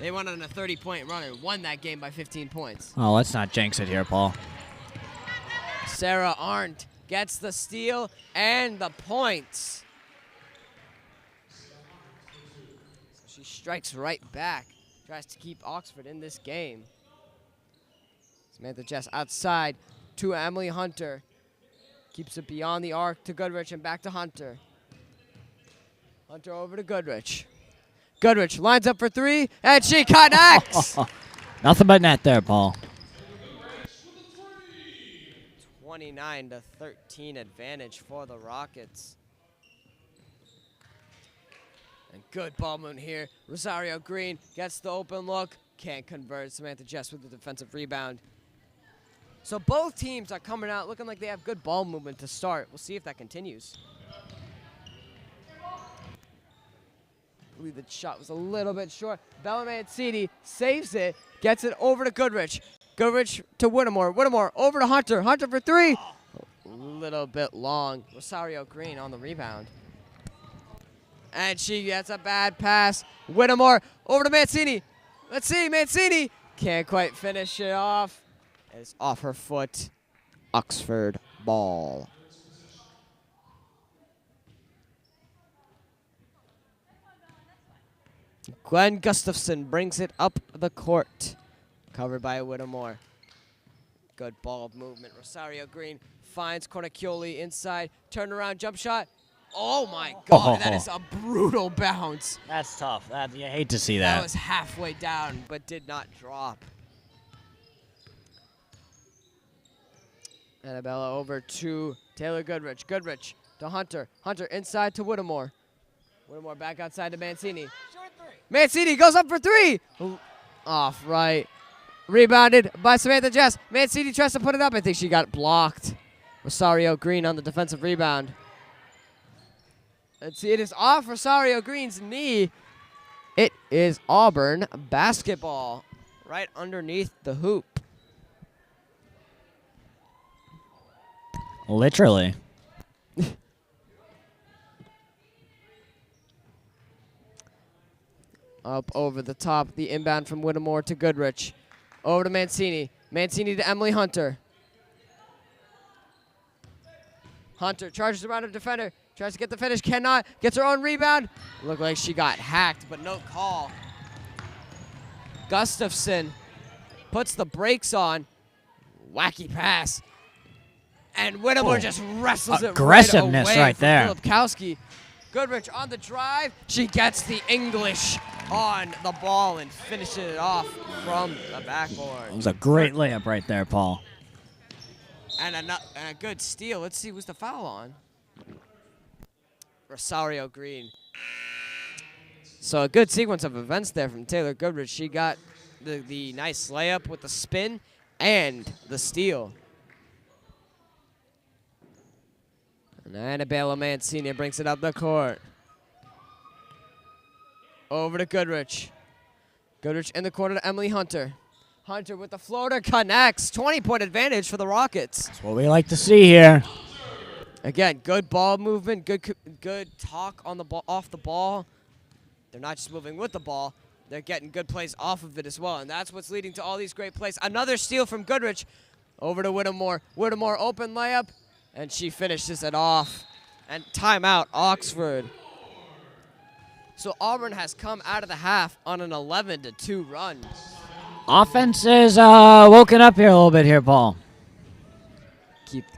They went on a 30-point run and won that game by 15 points. Oh, let's not jinx it here, Paul. Sarah Arndt gets the steal and the points. She strikes right back, tries to keep Oxford in this game. Samantha Jess outside to Emily Hunter. Keeps it beyond the arc to Goodrich and back to Hunter. Hunter over to Goodrich. Goodrich lines up for three, and she connects! Nothing but net there, Paul. 29-13 advantage for the Rockets. And good ball movement here. Rosario Green gets the open look. Can't convert. Samantha Jess with the defensive rebound. So both teams are coming out looking like they have good ball movement to start. We'll see if that continues. I believe the shot was a little bit short. Bella Mancini saves it. Gets it over to Goodrich. Goodrich to Whittemore. Whittemore over to Hunter. Hunter for three. A little bit long. Rosario Green on the rebound. And she gets a bad pass. Whittemore over to Mancini. Let's see, Mancini can't quite finish it off. It's off her foot. Oxford ball. Glenn Gustafson brings it up the court. Covered by Whittemore. Good ball movement. Rosario Green finds Cornacchioli inside. Turnaround jump shot. Oh my God, that is a brutal bounce. That's tough. You hate to see That that. was halfway down, but did not drop. Annabella over to Taylor Goodrich. Goodrich to Hunter. Hunter inside to Whittemore. Whittemore back outside to Mancini. Mancini goes up for three. Off right. Rebounded by Samantha Jess. Mancini tries to put it up. I think she got blocked. Rosario Green on the defensive rebound. Let's see, it is off Rosario Green's knee. It is Auburn basketball right underneath the hoop. Literally. Up over the top, the inbound from Whittemore to Goodrich. Over to Mancini. Mancini to Emily Hunter. Hunter charges around a defender. Tries to get the finish, cannot. Gets her own rebound. Looked like she got hacked, but no call. Gustafson puts the brakes on. Wacky pass. And Whittemore just wrestles it Aggressiveness right away right there. Filipkowski. Goodrich on the drive. She gets the English on the ball and finishes it off from the backboard. It was a great layup right there, Paul. And a good steal. Let's see, who's the foul on? Rosario Green. So a good sequence of events there from Taylor Goodrich. She got the nice layup with the spin and the steal. And Annabella Mancini brings it up the court. Over to Goodrich. Goodrich in the corner to Emily Hunter. Hunter with the floater connects. 20-point advantage for the Rockets. That's what we like to see here. Again, good ball movement, good talk on the ball, off the ball. They're not just moving with the ball, they're getting good plays off of it as well, and that's what's leading to all these great plays. Another steal from Goodrich. Over to Whittemore. Whittemore open layup, and she finishes it off. And timeout, Oxford. So Auburn has come out of the half on an 11-2 run. Offense is woken up here a little bit here, Paul.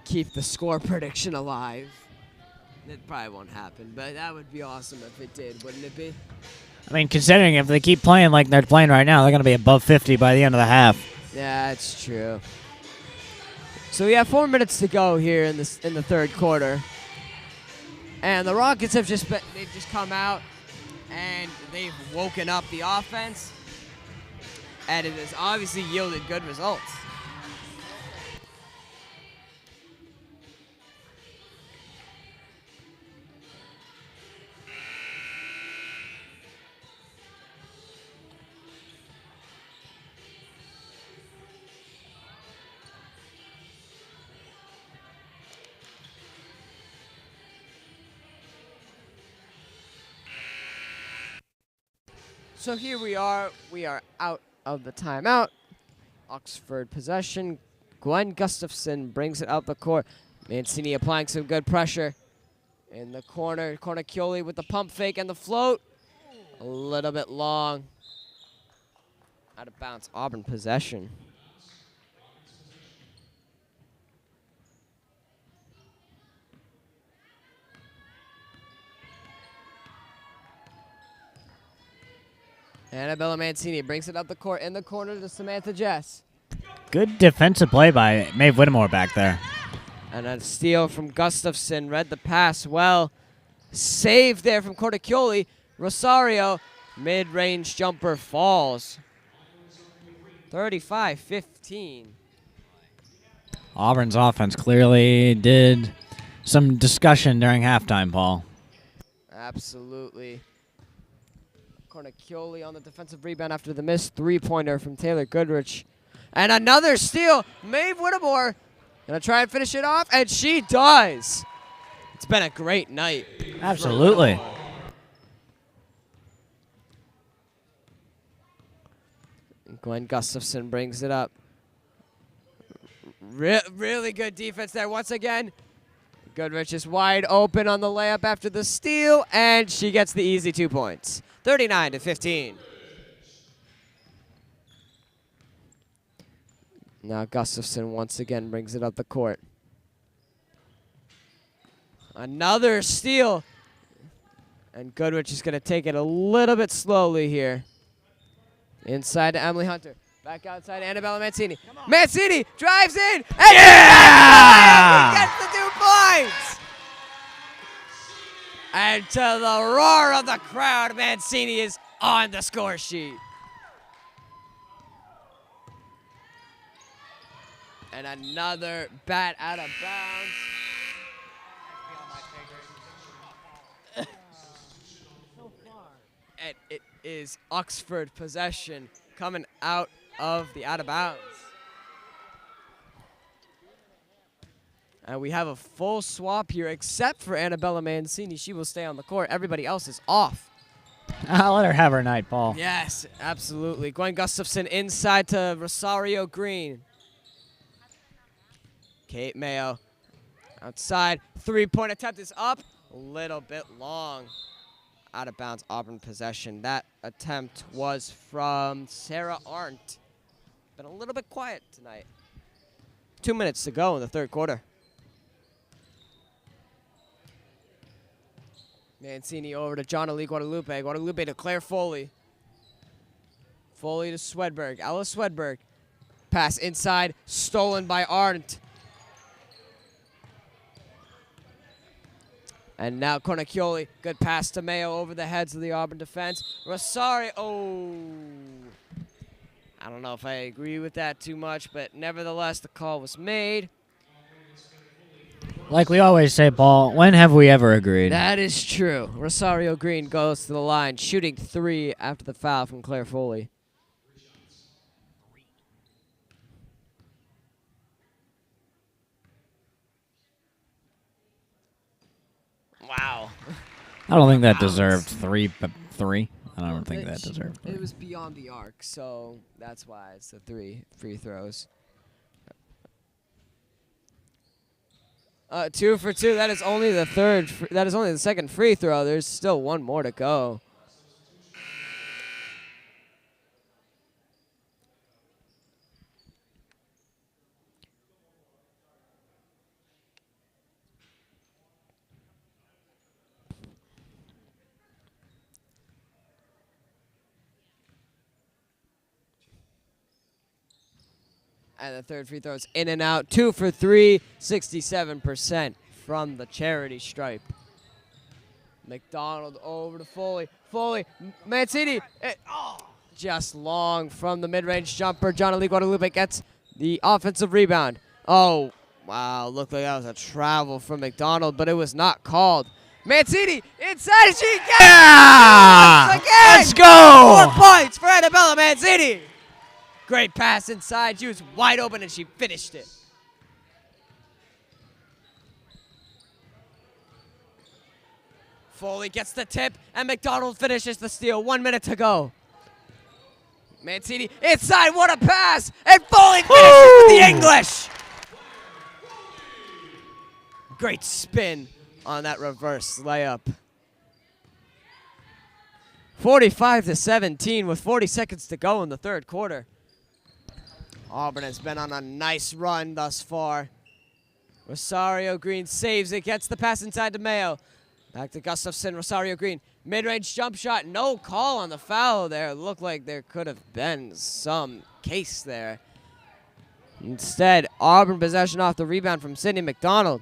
Keep the score prediction alive. It probably won't happen, but that would be awesome if it did, wouldn't it be? I mean, considering if they keep playing like they're playing right now, they're going to be above 50 by the end of the half. Yeah, it's true. So we have 4 minutes to go here in the third quarter, and the Rockets have they've just come out and they've woken up the offense, and it has obviously yielded good results. So here we are out of the timeout. Oxford possession. Gwen Gustafson brings it out the court. Mancini applying some good pressure. In the corner, Cornacchioli with the pump fake and the float. A little bit long. Out of bounds, Auburn possession. Annabella Mancini brings it up the court in the corner to Samantha Jess. Good defensive play by Maeve Whittemore back there. And a steal from Gustafson. Read the pass well. Save there from Cortacchioli. Rosario, mid-range jumper falls. 35-15. Auburn's offense clearly did some discussion during halftime, Paul. Absolutely. Cornacchioli on the defensive rebound after the missed three-pointer from Taylor Goodrich. And another steal. Maeve Whittemore gonna try and finish it off, and she does. It's been a great night. Absolutely. Gwen Gustafson brings it up. Really good defense there once again. Goodrich is wide open on the layup after the steal, and she gets the easy 2 points. 39-15. Now Gustafson once again brings it up the court. Another steal. And Goodrich is going to take it a little bit slowly here. Inside to Emily Hunter. Back outside to Annabella Mancini. Mancini drives in. And Yeah! he gets the 2 points. And to the roar of the crowd, Mancini is on the score sheet. And another bat out of bounds. And it is Oxford possession coming out of the out of bounds. And we have a full swap here except for Annabella Mancini. She will stay on the court. Everybody else is off. I'll let her have her night, Paul. Yes, absolutely. Gwen Gustafson inside to Rosario Green. Kate Mayo outside. Three-point attempt is up. A little bit long. Out of bounds, Auburn possession. That attempt was from Sarah Arndt. Been a little bit quiet tonight. 2 minutes to go in the third quarter. Mancini over to Jonalee Guadalupe. Guadalupe to Claire Foley. Foley to Swedberg. Ella Swedberg. Pass inside. Stolen by Arndt. And now Cornacchioli, good pass to Mayo over the heads of the Auburn defense. Rosario, I don't know if I agree with that too much, but nevertheless, the call was made. Like we always say, Paul, when have we ever agreed? That is true. Rosario Green goes to the line, shooting 3 after the foul from Claire Foley. Wow. I don't think that deserved 3, but 3. I don't think that deserved 3. It was beyond the arc, so that's why it's the 3 free throws. 2 for 2. That is only the that is only the second free throw. There's still one more to go. And the third free throw is in and out. 2 for 3, 67% from the charity stripe. McDonald over to Foley. Foley, Mancini, just long from the mid-range jumper. John Ali Guadalupe gets the offensive rebound. Oh, wow, looked like that was a travel from McDonald, but it was not called. Mancini, inside, she gets Yeah! it! Again! Let's go! 4 points for Annabella Mancini. Great pass inside. She was wide open, and she finished it. Foley gets the tip, and McDonald finishes the steal. 1 minute to go. Mancini inside. What a pass! And Foley finishes with the English. Great spin on that reverse layup. 45-17 with 40 seconds to go in the third quarter. Auburn has been on a nice run thus far. Rosario Green saves it, gets the pass inside to Mayo. Back to Gustafson, Rosario Green. Mid-range jump shot, no call on the foul there. Looked like there could have been some case there. Instead, Auburn possession off the rebound from Sydney McDonald.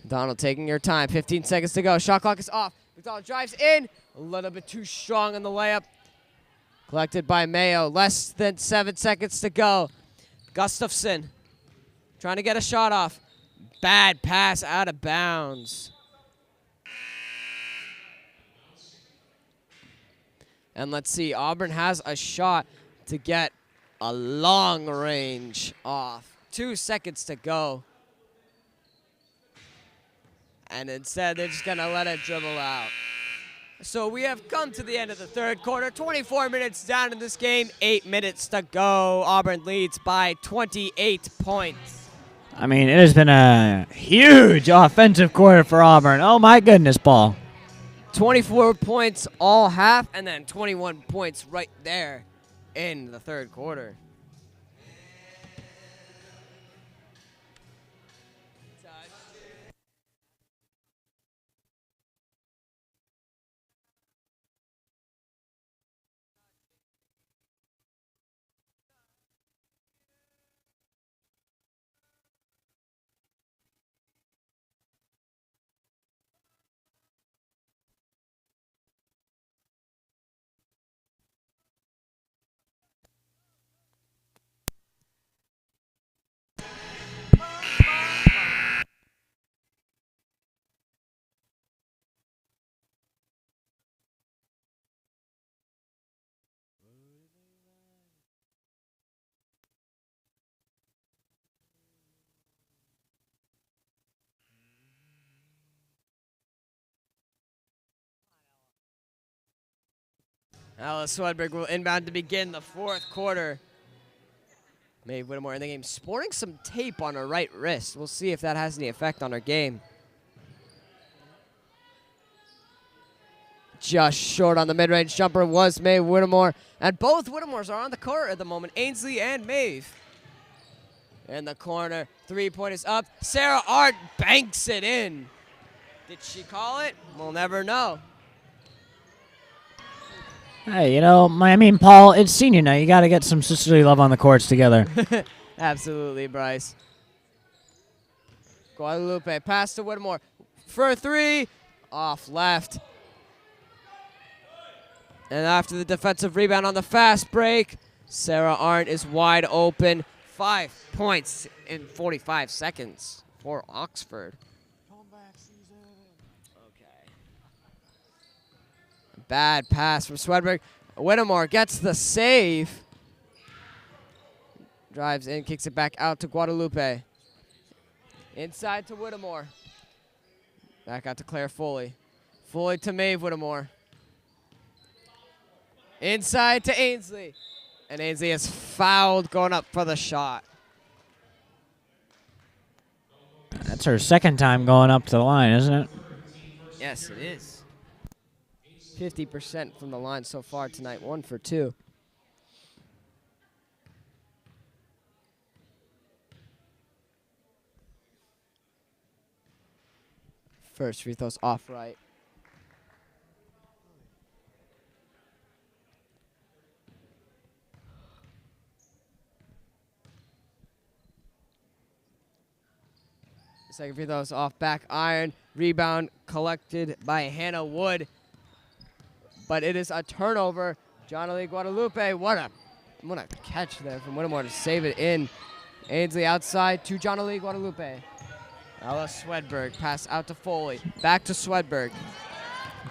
McDonald taking your time, 15 seconds to go. Shot clock is off. McDonald drives in, a little bit too strong on the layup. Collected by Mayo, less than 7 seconds to go. Gustafson trying to get a shot off. Bad pass out of bounds. And let's see, Auburn has a shot to get a long range off. 2 seconds to go. And instead, they're just going to let it dribble out. So we have come to the end of the third quarter. 24 minutes down in this game, 8 minutes to go. Auburn leads by 28 points. I mean, it has been a huge offensive quarter for Auburn. Oh, my goodness, Paul. 24 points all half, and then 21 points right there in the third quarter. Alice Swedberg will inbound to begin the fourth quarter. Maeve Whittemore in the game, sporting some tape on her right wrist. We'll see if that has any effect on her game. Just short on the mid-range jumper was Maeve Whittemore. And both Whittemores are on the court at the moment, Ainsley and Maeve. In the corner, three-point is up. Sarah Art banks it in. Did she call it? We'll never know. Hey, you know, Paul, it's senior night. You got to get some sisterly love on the courts together. Absolutely, Bryce. Guadalupe pass to Whittemore for a 3. Off left. And after the defensive rebound on the fast break, Sarah Arndt is wide open. 5 points in 45 seconds for Oxford. Okay. Bad pass from Swedberg. Whittemore gets the save. Drives in, kicks it back out to Guadalupe. Inside to Whittemore. Back out to Claire Foley. Foley to Maeve Whittemore. Inside to Ainsley. And Ainsley is fouled going up for the shot. That's her second time going up to the line, isn't it? Yes, it is. 50% from the line so far tonight. 1 for 2. First free throw's off right. Second free throw is off back iron. Rebound collected by Hannah Wood. But it is a turnover. Jonalee Guadalupe, what a catch there from Whittemore to save it in. Ainsley outside to Jonalee Guadalupe. Ella Swedberg, pass out to Foley. Back to Swedberg.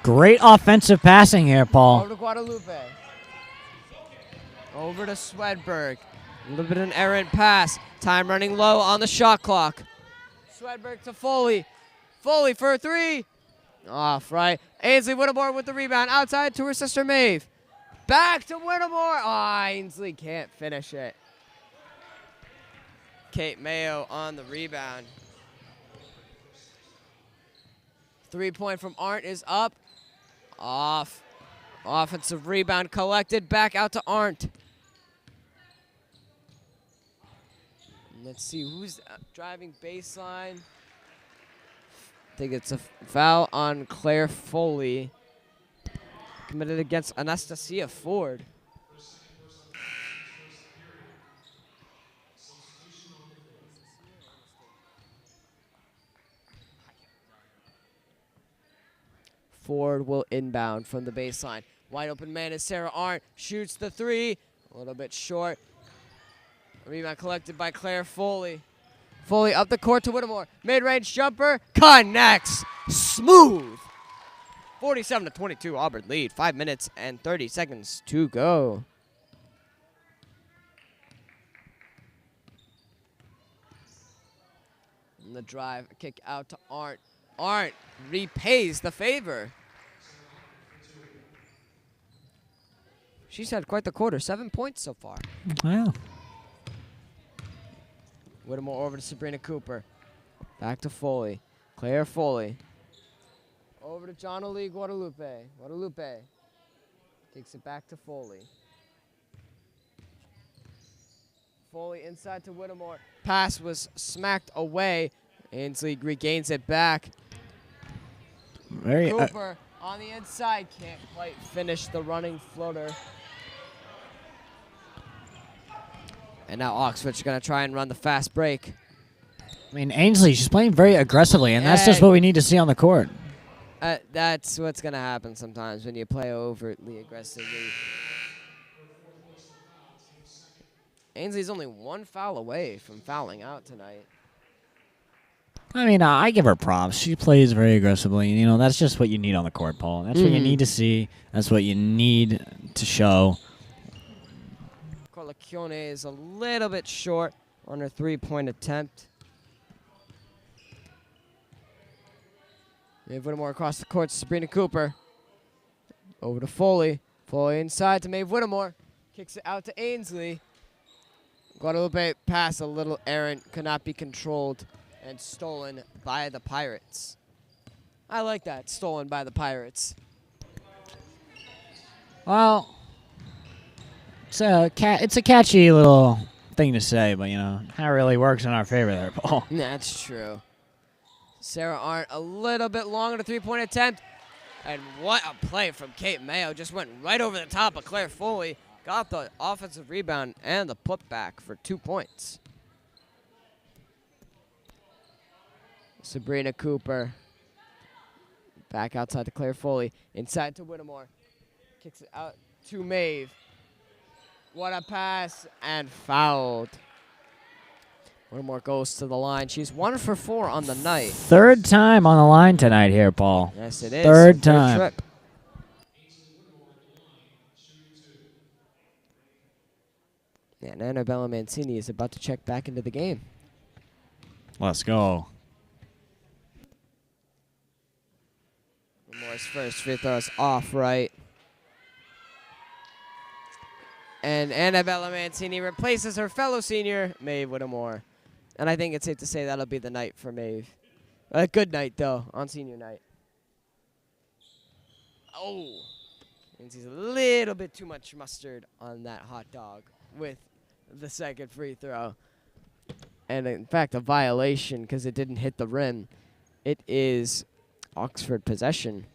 Great offensive passing here, Paul. Over to Guadalupe. Over to Swedberg. A little bit of an errant pass. Time running low on the shot clock. Swedberg to Foley. Foley for a 3. Off right. Ainsley Whittemore with the rebound. Outside to her sister Maeve. Back to Whittemore. Ainsley can't finish it. Kate Mayo on the rebound. 3-point from Arndt is up. Off. Offensive rebound collected. Back out to Arndt. Let's see who's driving baseline. I think it's a foul on Claire Foley. Committed against Anastasia Ford. Ford will inbound from the baseline. Wide open man is Sarah Arndt. Shoots the 3. A little bit short. Rebound collected by Claire Foley. Foley up the court to Whittemore. Mid-range jumper. Connects. Smooth. 47-22 Auburn lead. 5 minutes and 30 seconds to go. And the drive. Kick out to Arndt. Arndt repays the favor. She's had quite the quarter. 7 points so far. Wow. Whittemore over to Sabrina Cooper. Back to Foley. Claire Foley. Over to Jonalee Guadalupe. Guadalupe takes it back to Foley. Foley inside to Whittemore. Pass was smacked away. Ainsley regains it back. Cooper on the inside. Can't quite finish the running floater. And now Oxford's going to try and run the fast break. I mean, Ainsley, she's playing very aggressively, and that's just what we need to see on the court. That's what's going to happen sometimes when you play overtly aggressively. Ainsley's only 1 foul away from fouling out tonight. I mean, I give her props. She plays very aggressively. You know, that's just what you need on the court, Paul. That's what you need to see. That's what you need to show. Corlacione is a little bit short on her 3-point attempt. Maeve Whittemore across the court to Sabrina Cooper. Over to Foley. Foley inside to Maeve Whittemore. Kicks it out to Ainsley. Guadalupe pass a little errant, could not be controlled, and stolen by the Pirates. I like that, stolen by the Pirates. Well, it's a catchy little thing to say, but, you know, that really works in our favor there, Paul. That's true. Sarah Arndt a little bit long on a 3-point attempt. And what a play from Kate Mayo. Just went right over the top of Claire Foley. Got the offensive rebound and the putback for 2 points. Sabrina Cooper. Back outside to Claire Foley. Inside to Whittemore. Kicks it out to Maeve. What a pass, and fouled. Whittemore goes to the line. She's 1 for 4 on the night. Third time on the line tonight here, Paul. Yes, it is. Third time. Trip. Yeah, and Annabella Mancini is about to check back into the game. Let's go. Whittemore's first free throw is off right. And Annabella Mancini replaces her fellow senior, Maeve Whittemore. And I think it's safe to say that'll be the night for Maeve. A good night, though, on senior night. Oh. And she's a little bit too much mustard on that hot dog with the second free throw. And, in fact, a violation because it didn't hit the rim. It is Oxford possession.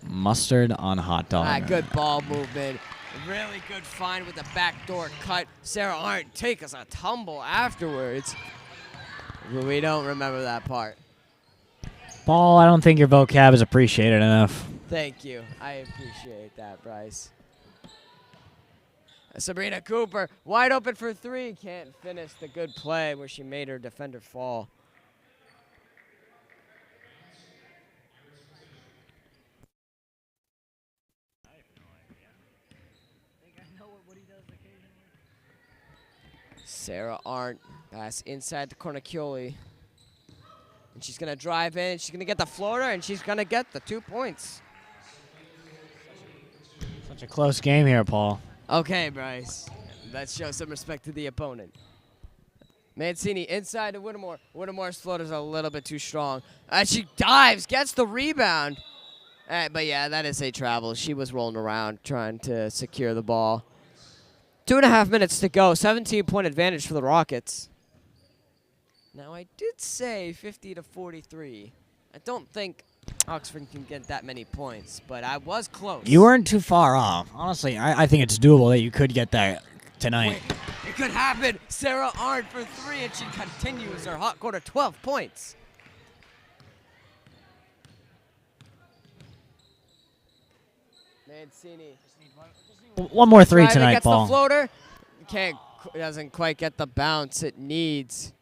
Mustard on hot dog. Good ball movement. Really good find with the backdoor cut. Sarah Arndt take us a tumble afterwards. We don't remember that part. Paul, I don't think your vocab is appreciated enough. Thank you. I appreciate that, Bryce. Sabrina Cooper, wide open for 3. Can't finish the good play where she made her defender fall. Sarah Arndt pass inside to Cornacchioli. And she's going to drive in. She's going to get the floater, and she's going to get the 2 points. Such a close game here, Paul. Okay, Bryce. Let's show some respect to the opponent. Mancini inside to Whittemore. Whittemore's floater's a little bit too strong. She dives, gets the rebound. But, yeah, that is a travel. She was rolling around trying to secure the ball. 2.5 minutes to go. 17-point advantage for the Rockets. Now, I did say 50 to 43. I don't think Oxford can get that many points, but I was close. You weren't too far off. Honestly, I think it's doable that you could get that tonight. Wait, it could happen. Sarah Arndt for 3, and she continues her hot quarter. 12 points. Mancini. One more 3 Driving, tonight, gets Paul. the floater. Doesn't quite get the bounce it needs.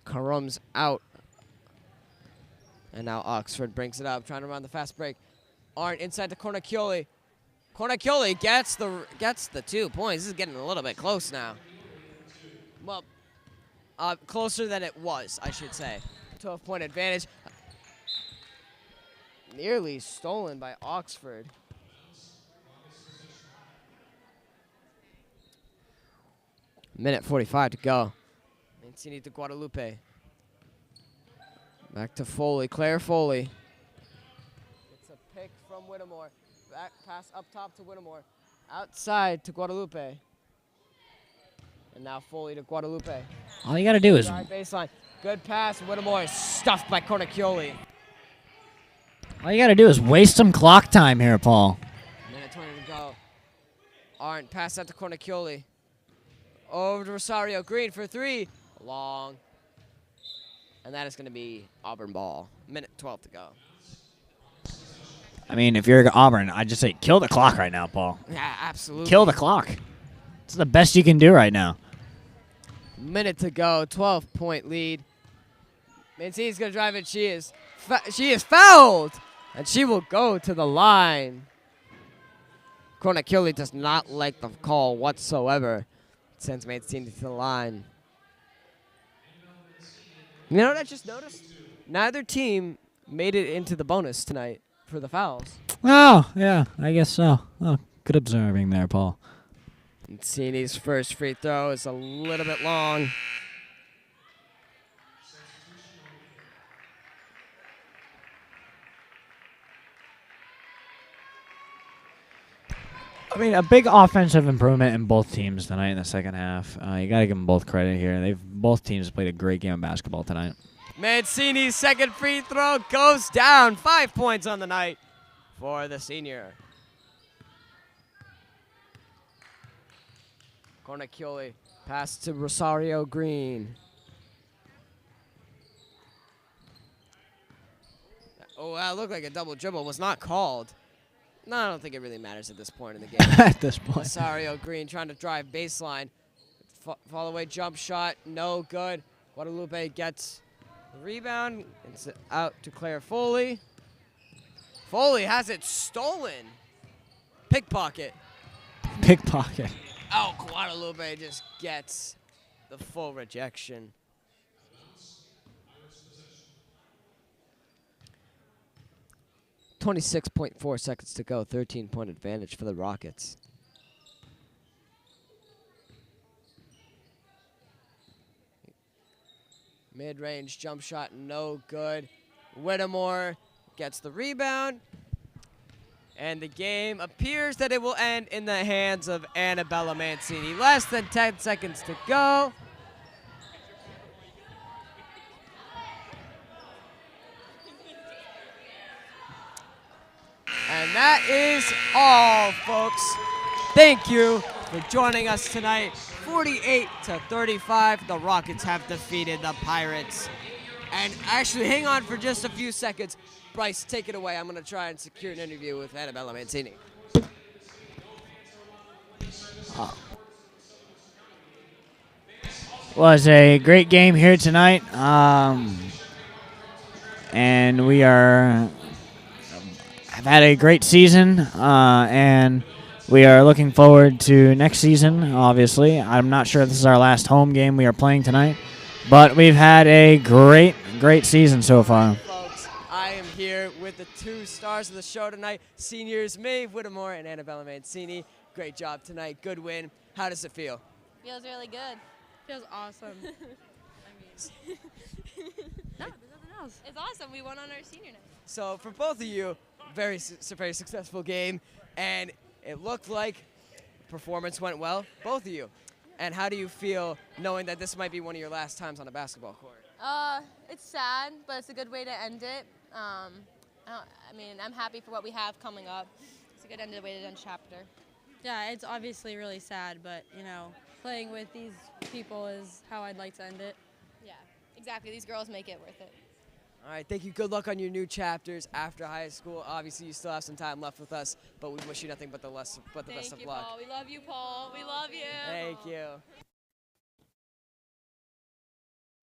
Karum's out. And now Oxford brings it up, trying to run the fast break. Arndt inside to Cornacchioli. Cornacchioli gets the 2 points. This is getting a little bit close now. Well, closer than it was, I should say. 12-point advantage. Nearly stolen by Oxford. Minute 45 to go. Mancini to Guadalupe. Back to Foley. Claire Foley. It's a pick from Whittemore. Back pass up top to Whittemore. Outside to Guadalupe. And now Foley to Guadalupe. All you got to do is... Drive baseline. Good pass. Whittemore is stuffed by Cornacchioli. All you got to do is waste some clock time here, Paul. Minute 20 to go. Arndt pass out to Cornacchioli. Over to Rosario Green for 3. Long. And that is going to be Auburn ball. Minute 12 to go. I mean, if you're Auburn, I'd just say kill the clock right now, Paul. Yeah, absolutely. Kill the clock. It's the best you can do right now. Minute to go. 12-point lead. Mancini's going to drive it. She is fouled. And she will go to the line. Cornacchioli does not like the call whatsoever. Sends Mancini to the line. You know what I just noticed? Neither team made it into the bonus tonight for the fouls. Oh, yeah, I guess so. Oh, good observing there, Paul. Mancini's first free throw is a little bit long. I mean, a big offensive improvement in both teams tonight in the second half. You got to give them both credit here. Both teams played a great game of basketball tonight. Mancini's second free throw goes down. 5 points on the night for the senior. Cornacchioli. Pass to Rosario Green. Oh, that looked like a double dribble. Was not called. No, I don't think it really matters at this point in the game. At this point. Rosario Green trying to drive baseline. Fall away jump shot. No good. Guadalupe gets the rebound. It's out to Claire Foley. Foley has it stolen. Pickpocket. Pickpocket. Oh, Guadalupe just gets the full rejection. .4 seconds to go. 13-point advantage for the Rockets. Mid-range jump shot, no good. Whittemore gets the rebound. And the game appears that it will end in the hands of Annabella Mancini. Less than 10 seconds to go. And that is all, folks. Thank you for joining us tonight. 48-35, the Rockets have defeated the Pirates. And actually, hang on for just a few seconds. Bryce, take it away. I'm going to try and secure an interview with Annabella Mancini. Was a great game here tonight. And we have had a great season. And we are looking forward to next season, obviously. I'm not sure if this is our last home game we are playing tonight. But we've had a great season so far. Folks, I am here with the two stars of the show tonight, seniors Maeve Whittemore and Annabella Mancini. Great job tonight. Good win. How does it feel? Feels really good. Feels awesome. No, there's nothing else. It's awesome. We won on our senior night. So for both of you, very successful game, and it looked like performance went well, both of you. And how do you feel knowing that this might be one of your last times on a basketball court? It's sad, but it's a good way to end it. I'm happy for what we have coming up. It's a good way to end chapter. Yeah, it's obviously really sad, but, playing with these people is how I'd like to end it. Yeah, exactly. These girls make it worth it. All right, thank you. Good luck on your new chapters after high school. Obviously, you still have some time left with us, but we wish you nothing but the best of luck. Paul. We love you, Paul. We love you. Thank you.